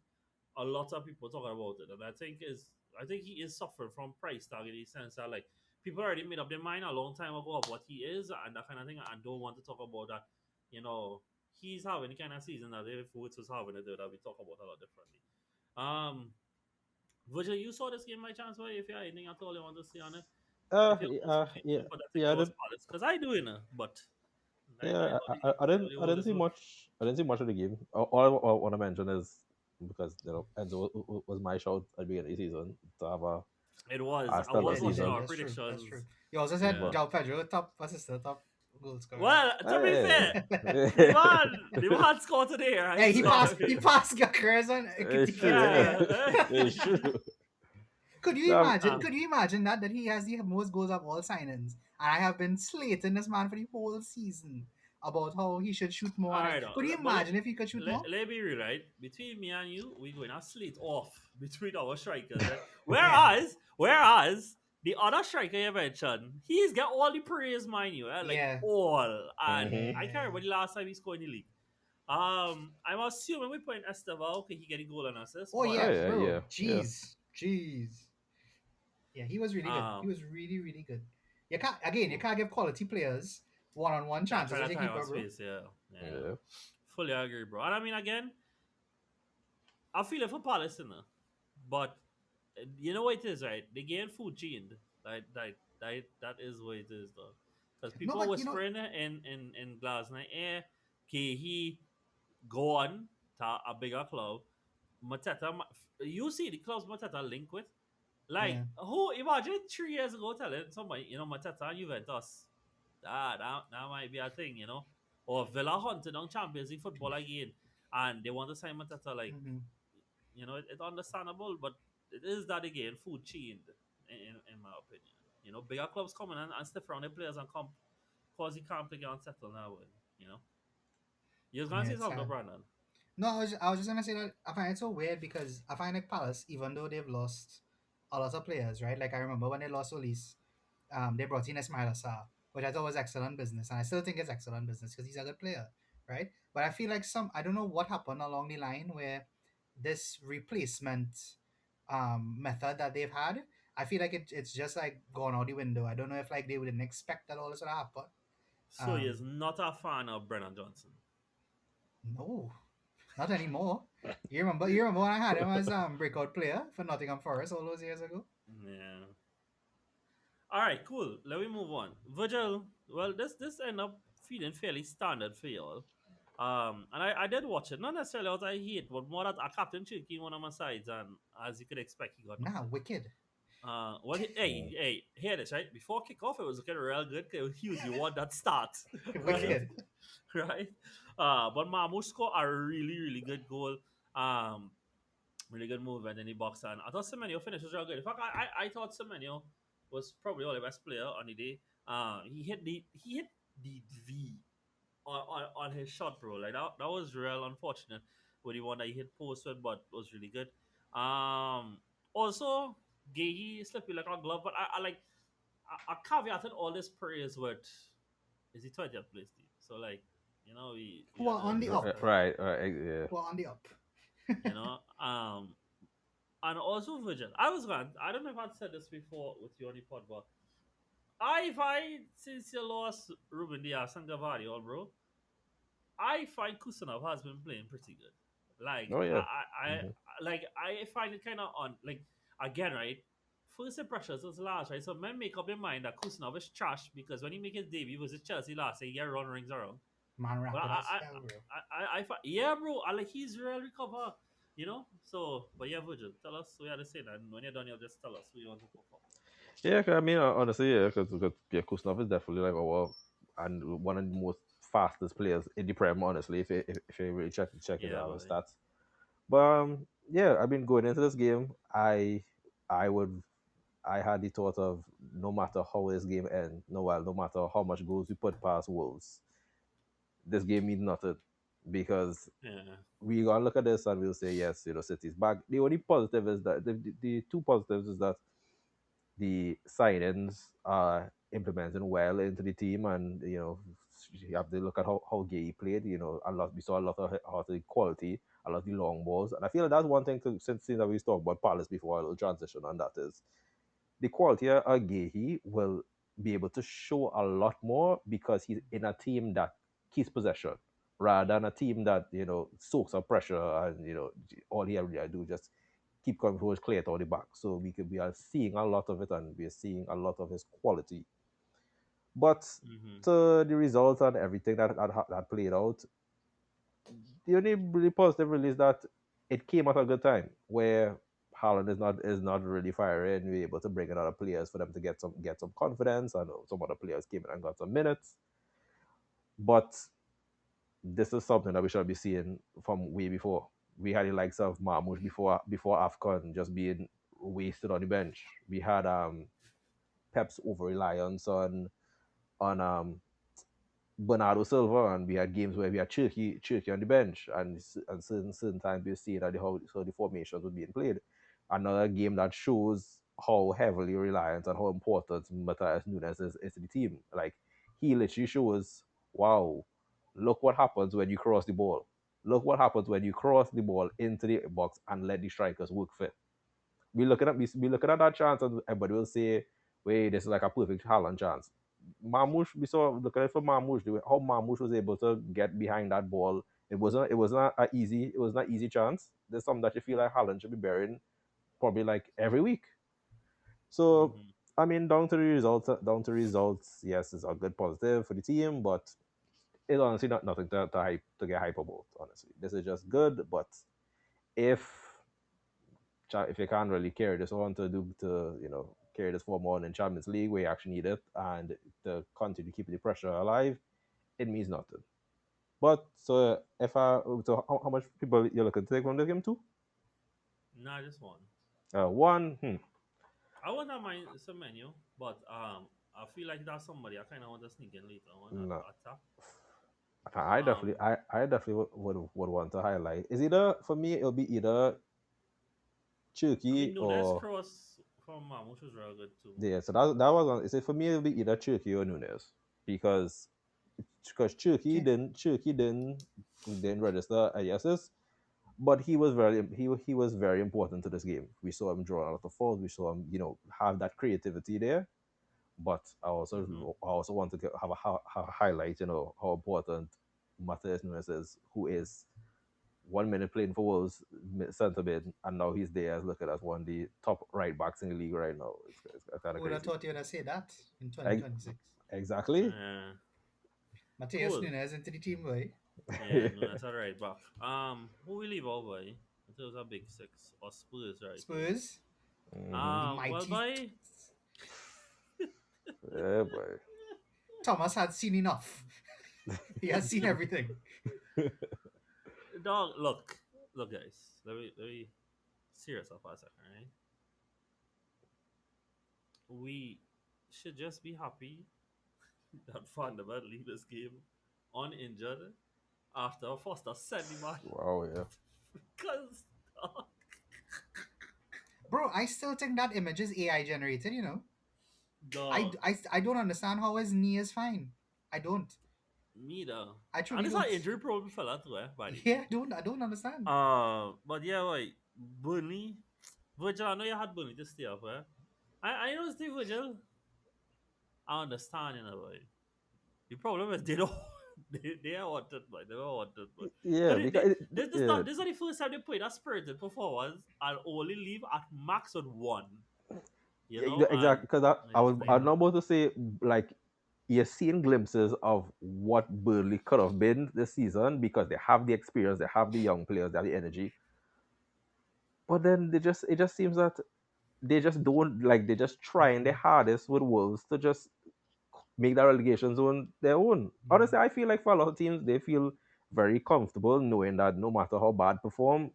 a lot of people talking about it, and I think he is suffering from price tag in the sense that like people already made up their mind a long time ago of what he is and that kind of thing. I don't want to talk about that. You know, he's having the kind of season that if Woods was having it, that we talk about a lot differently. Um, Virgil, you saw this game by chance, right? If you have anything at all you want to say on it, if you also think yeah, sympathetic yeah. I towards did, Palace, because I do, but I yeah, know I the didn't whole see is much. I didn't see much of the game. All I want to mention is because Enzo was my shout at the beginning of the season to have It was. a I stellar was Yeah, he watching did. season. our That's true. That's true. predictions. You also said Yeah. But João Pedro, top assistant, top goal scorer. Well, to be hey, fair, the man scored today, right? Hey, So I he mean, passed Gakers on it's true. Kitike. Yeah, yeah. it's true. Um, Could you imagine that he has the most goals of all signings, and I have been slating this man for the whole season about how he should shoot more. All And right, could you but imagine if he could shoot more? let me real right. Between me and you, we're going to slate off between our strikers, right? Yeah, Whereas The other striker you mentioned, he's got all the praise, mind you, like Yeah, all. And yeah, Mm-hmm. I yeah, can't remember yeah. the last time he scored in the league. I'm assuming we put in Estevao, okay, he get a goal and assist, Oh but Oh yeah, yeah, bro. yeah, yeah. Jeez. Yeah, he was really good. He um was really, really good. You can't give quality players one-on-one that chances kind as of your time and keeper, bro. space, yeah. Yeah. Yeah. Fully agree, bro. And I mean again, I feel it for Palace, you know. But you know what it is, right? They gain food chained. That is what it is, though. Because No, people but whispering in Glasgow, he go on to a bigger club. Mateta, you see the clubs Mateta link with. Like, yeah. who imagine 3 years ago telling somebody, Mateta and Juventus, that might be a thing, Or Villa hunting on Champions League football again, and they want to sign Mateta, like, Mm-hmm. it's understandable, but it is that again, food chained, in my opinion. Bigger clubs coming and stiff around the players and cause he can't play and settle now, you know. You was gonna Yeah, say it's something, sad. Brandon? No, I was just gonna say that I find it so weird because I find like Palace, even though they've lost a lot of players, right? Like I remember when they lost Solis, they brought in Ismail Assar, which I thought was excellent business, and I still think it's excellent business because he's a good player, right? But I feel like I don't know what happened along the line where this replacement method that they've had, I feel like it's just like gone out the window. I don't know if like they didn't expect that all this would happen. So he is Um, not a fan of Brennan Johnson. no, not anymore. You remember when I had him as breakout player for Nottingham Forest all those years ago? Yeah. All right, cool. Let me move on. Virgil, well, this end up feeling fairly standard for y'all. And I did watch it. Not necessarily what I hate, but more that a Captain Tricky one of my sides, and as you could expect, he got Nah, nothing. wicked. Hey, hey, hear this, right? Before kickoff, it was looking real good because Hughes, you want that start, right? Yeah. Wicked. Right? But Marmoush scored a really, really good goal. Um, really good movement in the box, and I thought Semenyo finished was real good. In fact, I thought Semenyo was probably all the best player on the day. He hit the V on his shot, bro. Like that was real unfortunate with the one that he hit post with, but was really good. Also Gay slipping like a glove, but I like a caveat in all this praise with is the 20th place team. So like, we Who had are on the up? Right, right, yeah. Who are on the up? you know um and also Virgil. I don't know if I've said this before with you on the pod, but I find since you lost Ruben Diaz and Gavardio, bro, I find Kusanov has been playing pretty good. Like Oh yeah. I Hmm. like I find it kind of on like again, right. First impressions was last, right? So men make up their mind that Kusanov is trash because when he make his debut versus Chelsea last year, he run rings around. Man, But rapid as hell, bro. yeah, bro, I like he's real recover, So, but yeah, Virgil, tell us what you had to say, and when you're done, you'll just tell us who you want to go for. Yeah, 'cause I mean, honestly, yeah, because yeah, Kuznetsov is definitely like and one of the most fastest players in the Prem. Honestly, if you really check his Yeah, boy. stats. But yeah, I mean, going into this game, I would I had the thought of no matter how this game ends, no matter how much goals we put past Wolves, this game means nothing because Yeah. we gonna look at this and we'll say yes, City's back. The only positive is that the two positives is that the signings are implementing well into the team, and you have to look at how Gay played. A lot we saw a lot of the quality, a lot of the long balls, and I feel like that's one thing since that we talked about Palace before, a little transition on that is the quality of Gehi will be able to show a lot more because he's in a team that keeps possession rather than a team that soaks up pressure and all he really do is just keep control clear to the back. So we are seeing a lot of it and we are seeing a lot of his quality. But Mm-hmm. to the result and everything that played out, the only really positive really is that it came at a good time where Haaland is not really firing. We're able to bring in other players for them to get some confidence. I know some other players came in and got some minutes, but this is something that we should be seeing from way before. We had the likes of Marmoush before AFCON just being wasted on the bench. We had Pep's over reliance on Bernardo Silva, and we had games where we had Cherky on the bench, and certain times we see that how the formations were being played. Another game that shows how heavily reliant and how important Matthias Nunes is to the team. Like he literally shows, wow, look what happens when you cross the ball. Look what happens when you cross the ball into the box and let the strikers work fit. We looking at that chance and everybody will say, wait, this is like a perfect Haaland chance. Marmoush, we saw looking at for Marmoush, how Marmoush was able to get behind that ball. It was not easy chance. There's something that you feel like Haaland should be bearing probably like every week. So Hmm. I mean, down to results. Yes, it's a good positive for the team, but it's honestly not nothing to get hype about. Honestly, this is just good. But if if you can't really carry this on to carry this form on in Champions League where you actually need it and to continue to keep the pressure alive, it means nothing. But how much people you're looking to take from the game too? Nah, just one. One. I want to mind some menu, but I feel like that's somebody I kind of want to sneak in later on at No. attack. I definitely would want to highlight. Is either for me it'll be either I mean, Turkey Nunes or cross from Mamush was real good too. yeah. So that was on. Is it for me? It'll be either Turkey or Nunes because Okay. Turkey didn't register a yeses, but he was very important to this game. We saw him draw a lot of fouls. We saw him have that creativity there. But Hmm. I also want to have a highlight how important Matheus Nunes is, who is 1 minute playing for Wolves centre mid, and now he's there as look at as one of the top right backs in the league right now. It's kind Who of would have crazy. thought you would have said that in Ex- 2026? exactly. Mateus Cool. Nunes into the team, boy. Yeah, Nunes all right back. Who we leave out by? It was a big six or Spurs right there. Spurs, Hmm. the Well, mighty by Yeah, boy. Thomas had seen enough. He has seen everything. dog, look, guys. Let me serious up for a second, right? We should just be happy that Van der Vaart leave this game uninjured after Foster sent him out. Wow, yeah. Because, Bro, I still think that image is AI generated, you know? dog, I don't understand how his knee is fine. I don't. me though. I And truly it's an don't. injury problem fella too, by the way. Yeah, I don't understand. But yeah, right. Burnley, Virgil, I know you had Burnley to stay up, eh? I know Steve Virgil. I understand, boy. The problem is they don't. They are wanted, boy. They were wanted, boy. Yeah, Cause because yeah, this is not the first time they played that spirited performance and only leave at max on one. And exactly. Because it's just like I was not about to say like you're seeing glimpses of what Burnley could have been this season because they have the experience, they have the young players, they have the energy. But then it just seems that they just don't like they're just trying their hardest with Wolves to just make that relegation zone their own. Mhm. Honestly, I feel like for a lot of teams they feel very comfortable knowing that no matter how bad perform,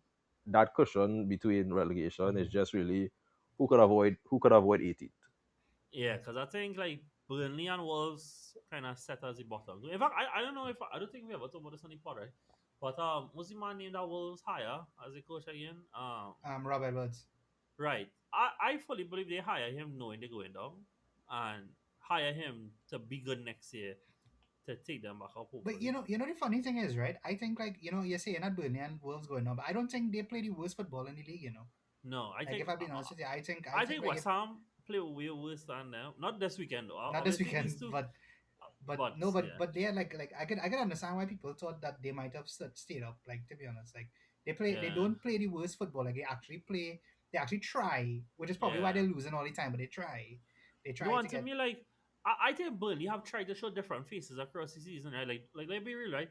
that cushion between relegation is Mhm. just really who could avoid 18th. yeah, because I think like Burnley and Wolves kind of set as the bottom. In fact, I don't know if I don't think we ever talked about this on the pod, right? But what's the man named that Wolves hire as a coach again? Rob Edwards. Right. I fully believe they hire him knowing they're going down and hire him to be good next year to take them back up, But hopefully. the funny thing is, right? I think like you're saying that Burnley and Wolves going on, but I don't think they play the worst football in the league. No, Like if I've been honest with you, I I think think like if West Ham play way worse than them. Not this weekend though. not this Obviously these weekend, two, but but no, yeah, but they are like I can understand why people thought that they might have stayed up. Like to be honest, like they yeah, don't play the worst football. Like they actually try, which is probably why yeah. they're losing all the time. But they No, try and to to get me, like I think Burnley have tried to show different faces across the season. Right? Like let's be real, right?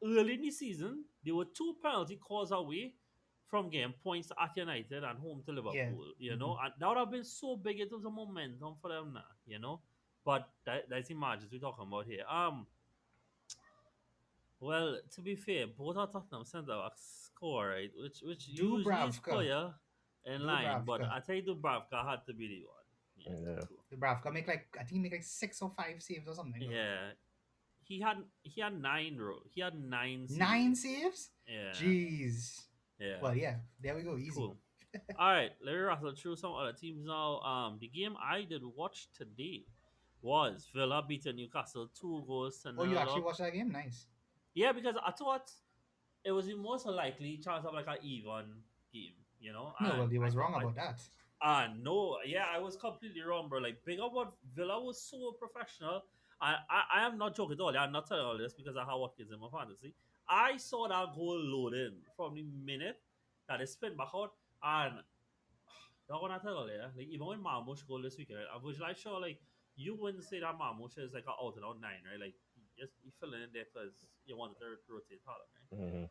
Early in the season, there were two penalty calls away from getting points at United and home to yeah. Liverpool. Hmm. And that would have been so big in terms of momentum for them now. But that's the margins we're talking about here. Well, to be fair, both our Tottenham centre backs score right, which usually is Dubravka, player in line, but Dubravka, I think Dubravka had to be the one. Yeah, Yeah. cool. Dubravka make like I think make like 6 or 5 saves or something. Bro. Yeah, he had nine, bro. He had nine 9 saves. saves. Yeah, Jeez. yeah, Well, yeah. There we go. Easy. cool. All right, let me rattle through some other teams now. The game I did watch today was Villa beating Newcastle 2 goals to Oh, you nil actually up. watched that game? Nice. Yeah, because I thought it was the most likely chance of like an even game, No, and well, he I was thought wrong about that. no, yeah, I was completely wrong, bro. Like big up what Villa was so professional. I am not joking at all. I'm not telling all this because I have Watkins in my fantasy. I saw that goal loading from the minute that it spin back out, and that one I tell you, yeah, like even when Marmoush goal this weekend, right, I was like sure like you wouldn't say that Marmoush is like an out and out nine, right? Like you filling in there because you wanted to rotate Haaland, right? Mhm.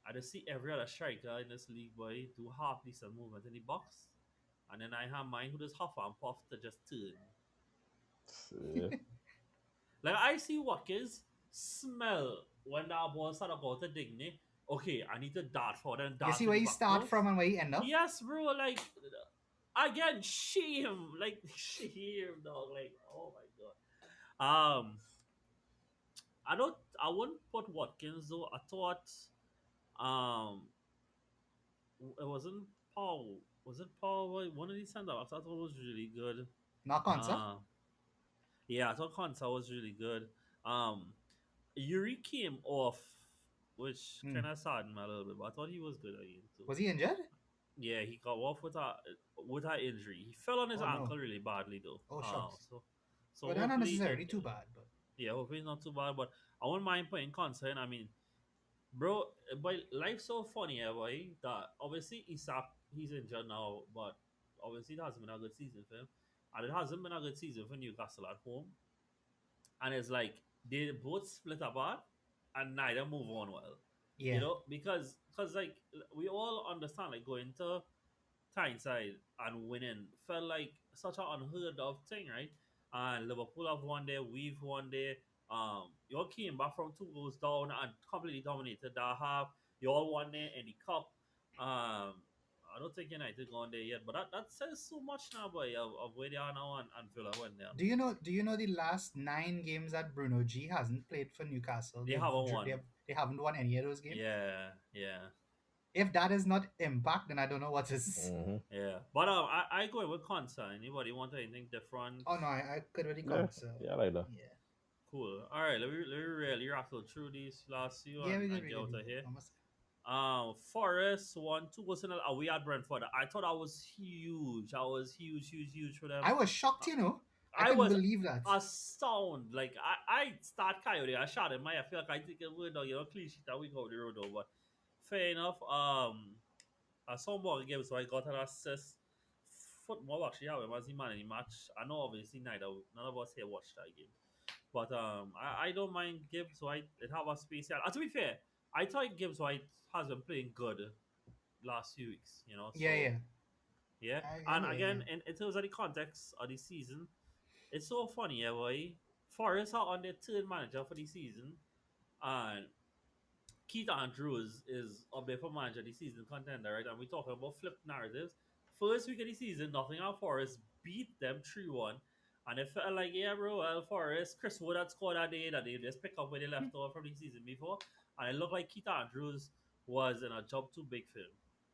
I just see every other striker in this league, boy, do half decent movement in the box. And then I have mine who just huff and puff to just turn. Yeah. Like I see Watkins smell when that ball start about to dig me. Okay, I need to dart forward and You dart see to where the you back start post. from and where you end up? Yes, bro, like again, shame. Like shame, dog. Like, oh my god. I wouldn't put Watkins though. I thought um it wasn't Paul. Was it Paul? One of these send I thought it was really good. Not Consa. Uh yeah, I thought Konsa was really good. Um Yuri came off, which Hmm. kind of saddened me a little bit, but I thought he was good again too. Was he injured? Yeah, he got off with a injury. He fell on his Oh no. ankle really badly though. Oh shucks. So Well, they're not hopefully necessarily too bad, but yeah, hopefully it's not too bad. But I wouldn't mind putting Konsa in. I mean, bro, but life's so funny, boy. That obviously he's injured now, but obviously it hasn't been a good season for him, and it hasn't been a good season for Newcastle at home. And it's like they both split apart, and neither move on well, yeah, because like we all understand like going to Tyneside and winning felt like such an unheard of thing, right? And Liverpool have won there, we've won there. You all came back from 2 goals down and completely dominated that half. You all won there in the cup. I don't think United gone there yet, but that says so much now, boy, of where they are now and Villa went there. Do you know the last 9 games that Bruno G hasn't played for Newcastle? They haven't They, won. have, they haven't won any of those games. Yeah, yeah. If that is not impact, then I don't know what is. Mhm. Yeah, but I go with Consa. Anybody want anything different? Oh no, I could really Yeah. concern. Yeah, I like that. Yeah, Cool. All right, let me really rattle through these last few yeah, we good, and we get good, out we of good. here. Almost. Forest won 2 goals in we at Brentford. I thought I was huge. I was huge, huge, huge for them. I was shocked, Uh, I I couldn't was believe that. astounded. Like I start Coyote. I shot him. I feel like I think it would, clean sheet that we go the road though. But fair enough. I saw more games, so I got an assist. Football actually have him as the man in the match. I know obviously none of us here watched that game. But I don't mind Gibbs White. It have a space here. To be fair, I thought Gibbs White has been playing good last few weeks, Yeah, so yeah, yeah. I And hear you. again, in terms of the context of the season, it's so funny, yeah, boy. Forest are on their third manager for the season, and Keith Andrews is up there for manager of the season contender, right? And we're talking about flipped narratives. First week of the season, Nottingham Forest beat them 3-1. And it felt like, yeah, bro, well, Forest, Chris Wood had scored that day that they just pick up where they left off from the season before. And it looked like Keith Andrews was in a job too big for him.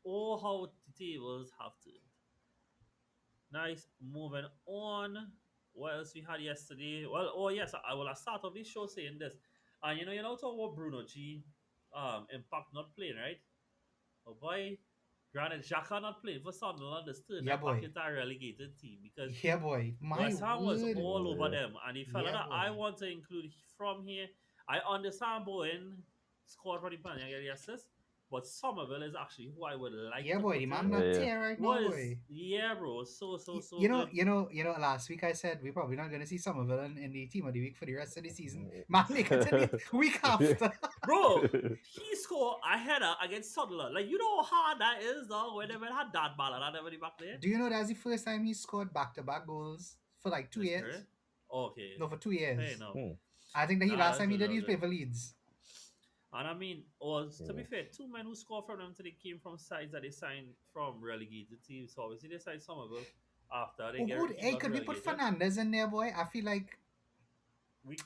Oh, how the tables have turned. Nice. Moving on. What else we had yesterday? Well, oh yes, I will start off this show saying this. And talk about Bruno G, Impact not playing, right? Oh boy, granted, Xhaka not playing for Sunderland is turning Yeah, them back boy. into a relegated team because Yeah, boy. My West Ham was word. all over Yeah. them. And the fella Yeah, that boy. I want to include from here, I understand Bowen scored for the Premier League assist, but Somerville is actually who I would like Yeah, to boy. The put man in. Yeah. not Yeah. tear right now, Was boy. yeah, bro, so You know, good. you know, you know. Last week I said we're probably not going to see Somerville in the team of the week for the rest of the season. Man, make it to the week after. Bro, he scored a header against Sunderland. Like, you know how hard that is, dog, when they had that ball and everybody back there? Do you know that's the first time he scored back-to-back goals for like two This years? career? Okay. No, for two Fair years. enough. Hmm. I think that he Nah, last that's time he good, did, that's he good. played for Leeds. And I mean, was to be Yeah. fair, 2 men who scored from them today came from sides that they signed from relegated teams. So obviously they signed Somerville after Oh, good. he Hey, got could we put relegated. Fernandez in there, boy? I feel like We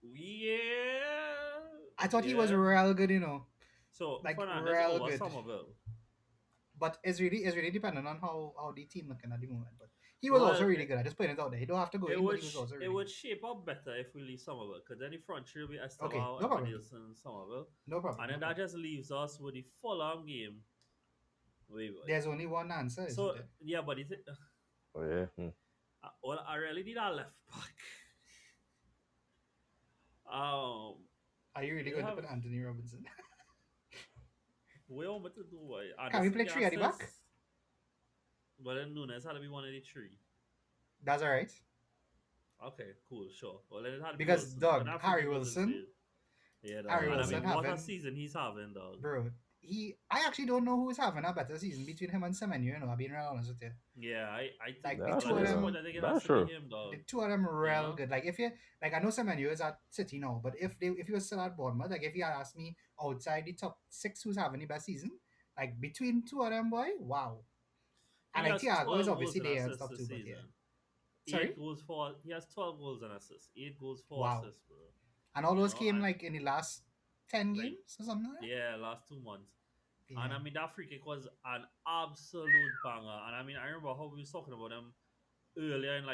yeah I thought he was yeah. real good, So like Fernandez real over good. Somerville. But it's really dependent on how the team looking at the moment. But he was also Well, really good. I just put it out there. He don't have to go in, but he was also it really would good. shape up better if we leave Somerville, because then the front three will be Okay, Esteban, no Evan problem. Nielsen, Somerville, No problem. and No then that problem. just leaves us with the Fulham game. Wait, wait. There's only one answer, So isn't there? yeah, but it, Oh yeah. well, I really need a left back. Um, Are you really they going to have put Anthony Robinson? we want to do what Can we Anderson play can three at the back? assist, but then Nunes had to be one of the three. That's all right. Okay, cool, sure. Well, then it had to be Because Wilson, but Doug, that Harry freaking Wilson Wilson, said, yeah, dog. Harry And I Wilson mean, Mm. what a having season he's having, dog. bro. I actually don't know who's having a better season between him and Semenyo. I've been real honest with you. Yeah, I think, Like the That's well, two at of this true. point, them, I think it has That's to be true. him, the dog. two of them You real know? good. Like if you like, I know Semenyo is at City now, but if he was still at Bournemouth, like if you had asked me outside the top six who's having the best season, like between two of them, boy, wow. And He like has Thiago is 12 goals obviously and there and assists stuff this too, but yeah. season. Sorry, He has 12 goals and assists. 8 goals, 4 wow. assists, bro. And all You those know, came and like in the last 10 games like, or something like that. yeah, last 2 months. And Yeah, I mean, that free kick was an absolute banger. And I mean, I remember how we was talking about them earlier in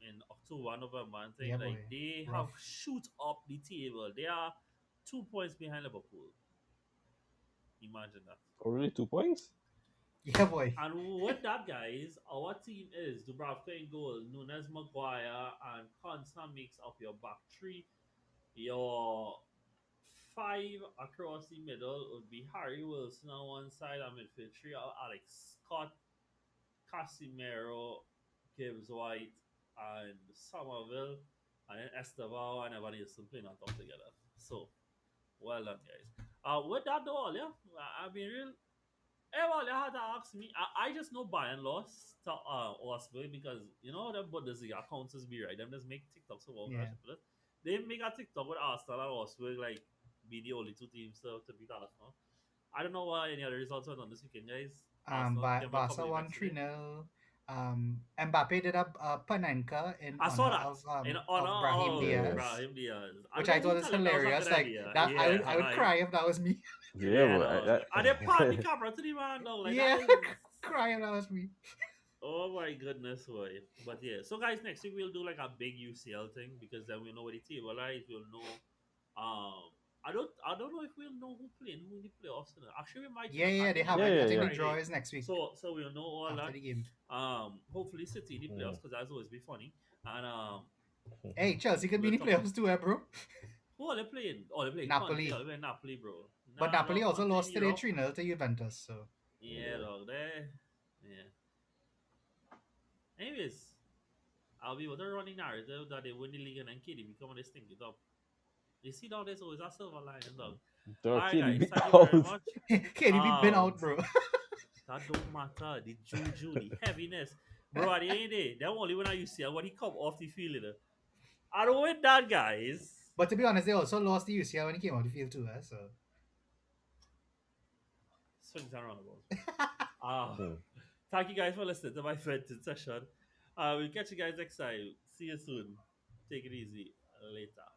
in October, November, and thing. yeah, boy, Like they have rough. shoot up the table. They are 2 points behind Liverpool. Imagine that. Already 2 points. Yeah, boy. And with that, guys, our team is Dubravka in goal, Nunes, Maguire, and Constant makes up your back three. Your five across the middle would be Harry Wilson on one side, and midfield three are Alex Scott, Casimiro, Gibbs White, and Somerville, and then Esteban and Evan Nielsen playing on top together. So, well done, guys. With that, though, yeah, I've been real. Well, you had to ask me. I just know Bayern lost to Osberg because you know them Bundesliga accounts is be right. Them just make TikToks about Yeah. that. They make a TikTok with Arsenal and Osberg like be the only two teams to beat Arsenal. I don't know why any other results went on this weekend, guys. Arsenal came back a couple Barca of won yesterday. 3-0. Mbappe did a Panenka in I saw honor that in of honor Brahim of Diaz, Yes. Brahim Diaz. I which don't I know who thought is told him that was a hilarious. good Like idea. that, Yeah, I would like cry if that was me. Yeah, yeah, but dog. And they pan the camera to the man, dog. Like Yeah, that is. cry if that was me. Oh my goodness, boy. But yeah, so guys, next week we'll do like a big UCL thing because then we'll know where the table lies. We'll know. I don't know if we'll know who playing who in the playoffs. Actually, we might Yeah, know yeah, at they the have. end Yeah, of I yeah, think yeah. the draw Friday. is next week So we'll know all after that. the game. Hopefully City in the playoffs Mm. because that's always be funny. And Hey, Chelsea could be we'll in the talk. playoffs too, bro. Who are they playing? Oh, they're playing Conte. Oh, Napoli. they're playing Napoli, bro. But Nah, Napoli dog. also Conte in lost today Europe. 3-0 to Juventus. So Yeah, Yeah. dog. There. Yeah. Anyways, I'll be able to run the narrative that they win the league and then KD become this thing it up. You see, dog, there's always a silver lining, dog. All right, Turkey guys. be Thank you very out. much. KDB been out, bro. That don't matter. The juju, the heaviness, bro. At the end of the day, that only when I used to see when he come off the field, you know. I don't with that, guys. But to be honest, they also lost the UCL when he came out the field too. So Swings and roundabouts. Uh, Hmm. thank you guys for listening to my venting session. We'll catch you guys next time. See you soon. Take it easy. Later.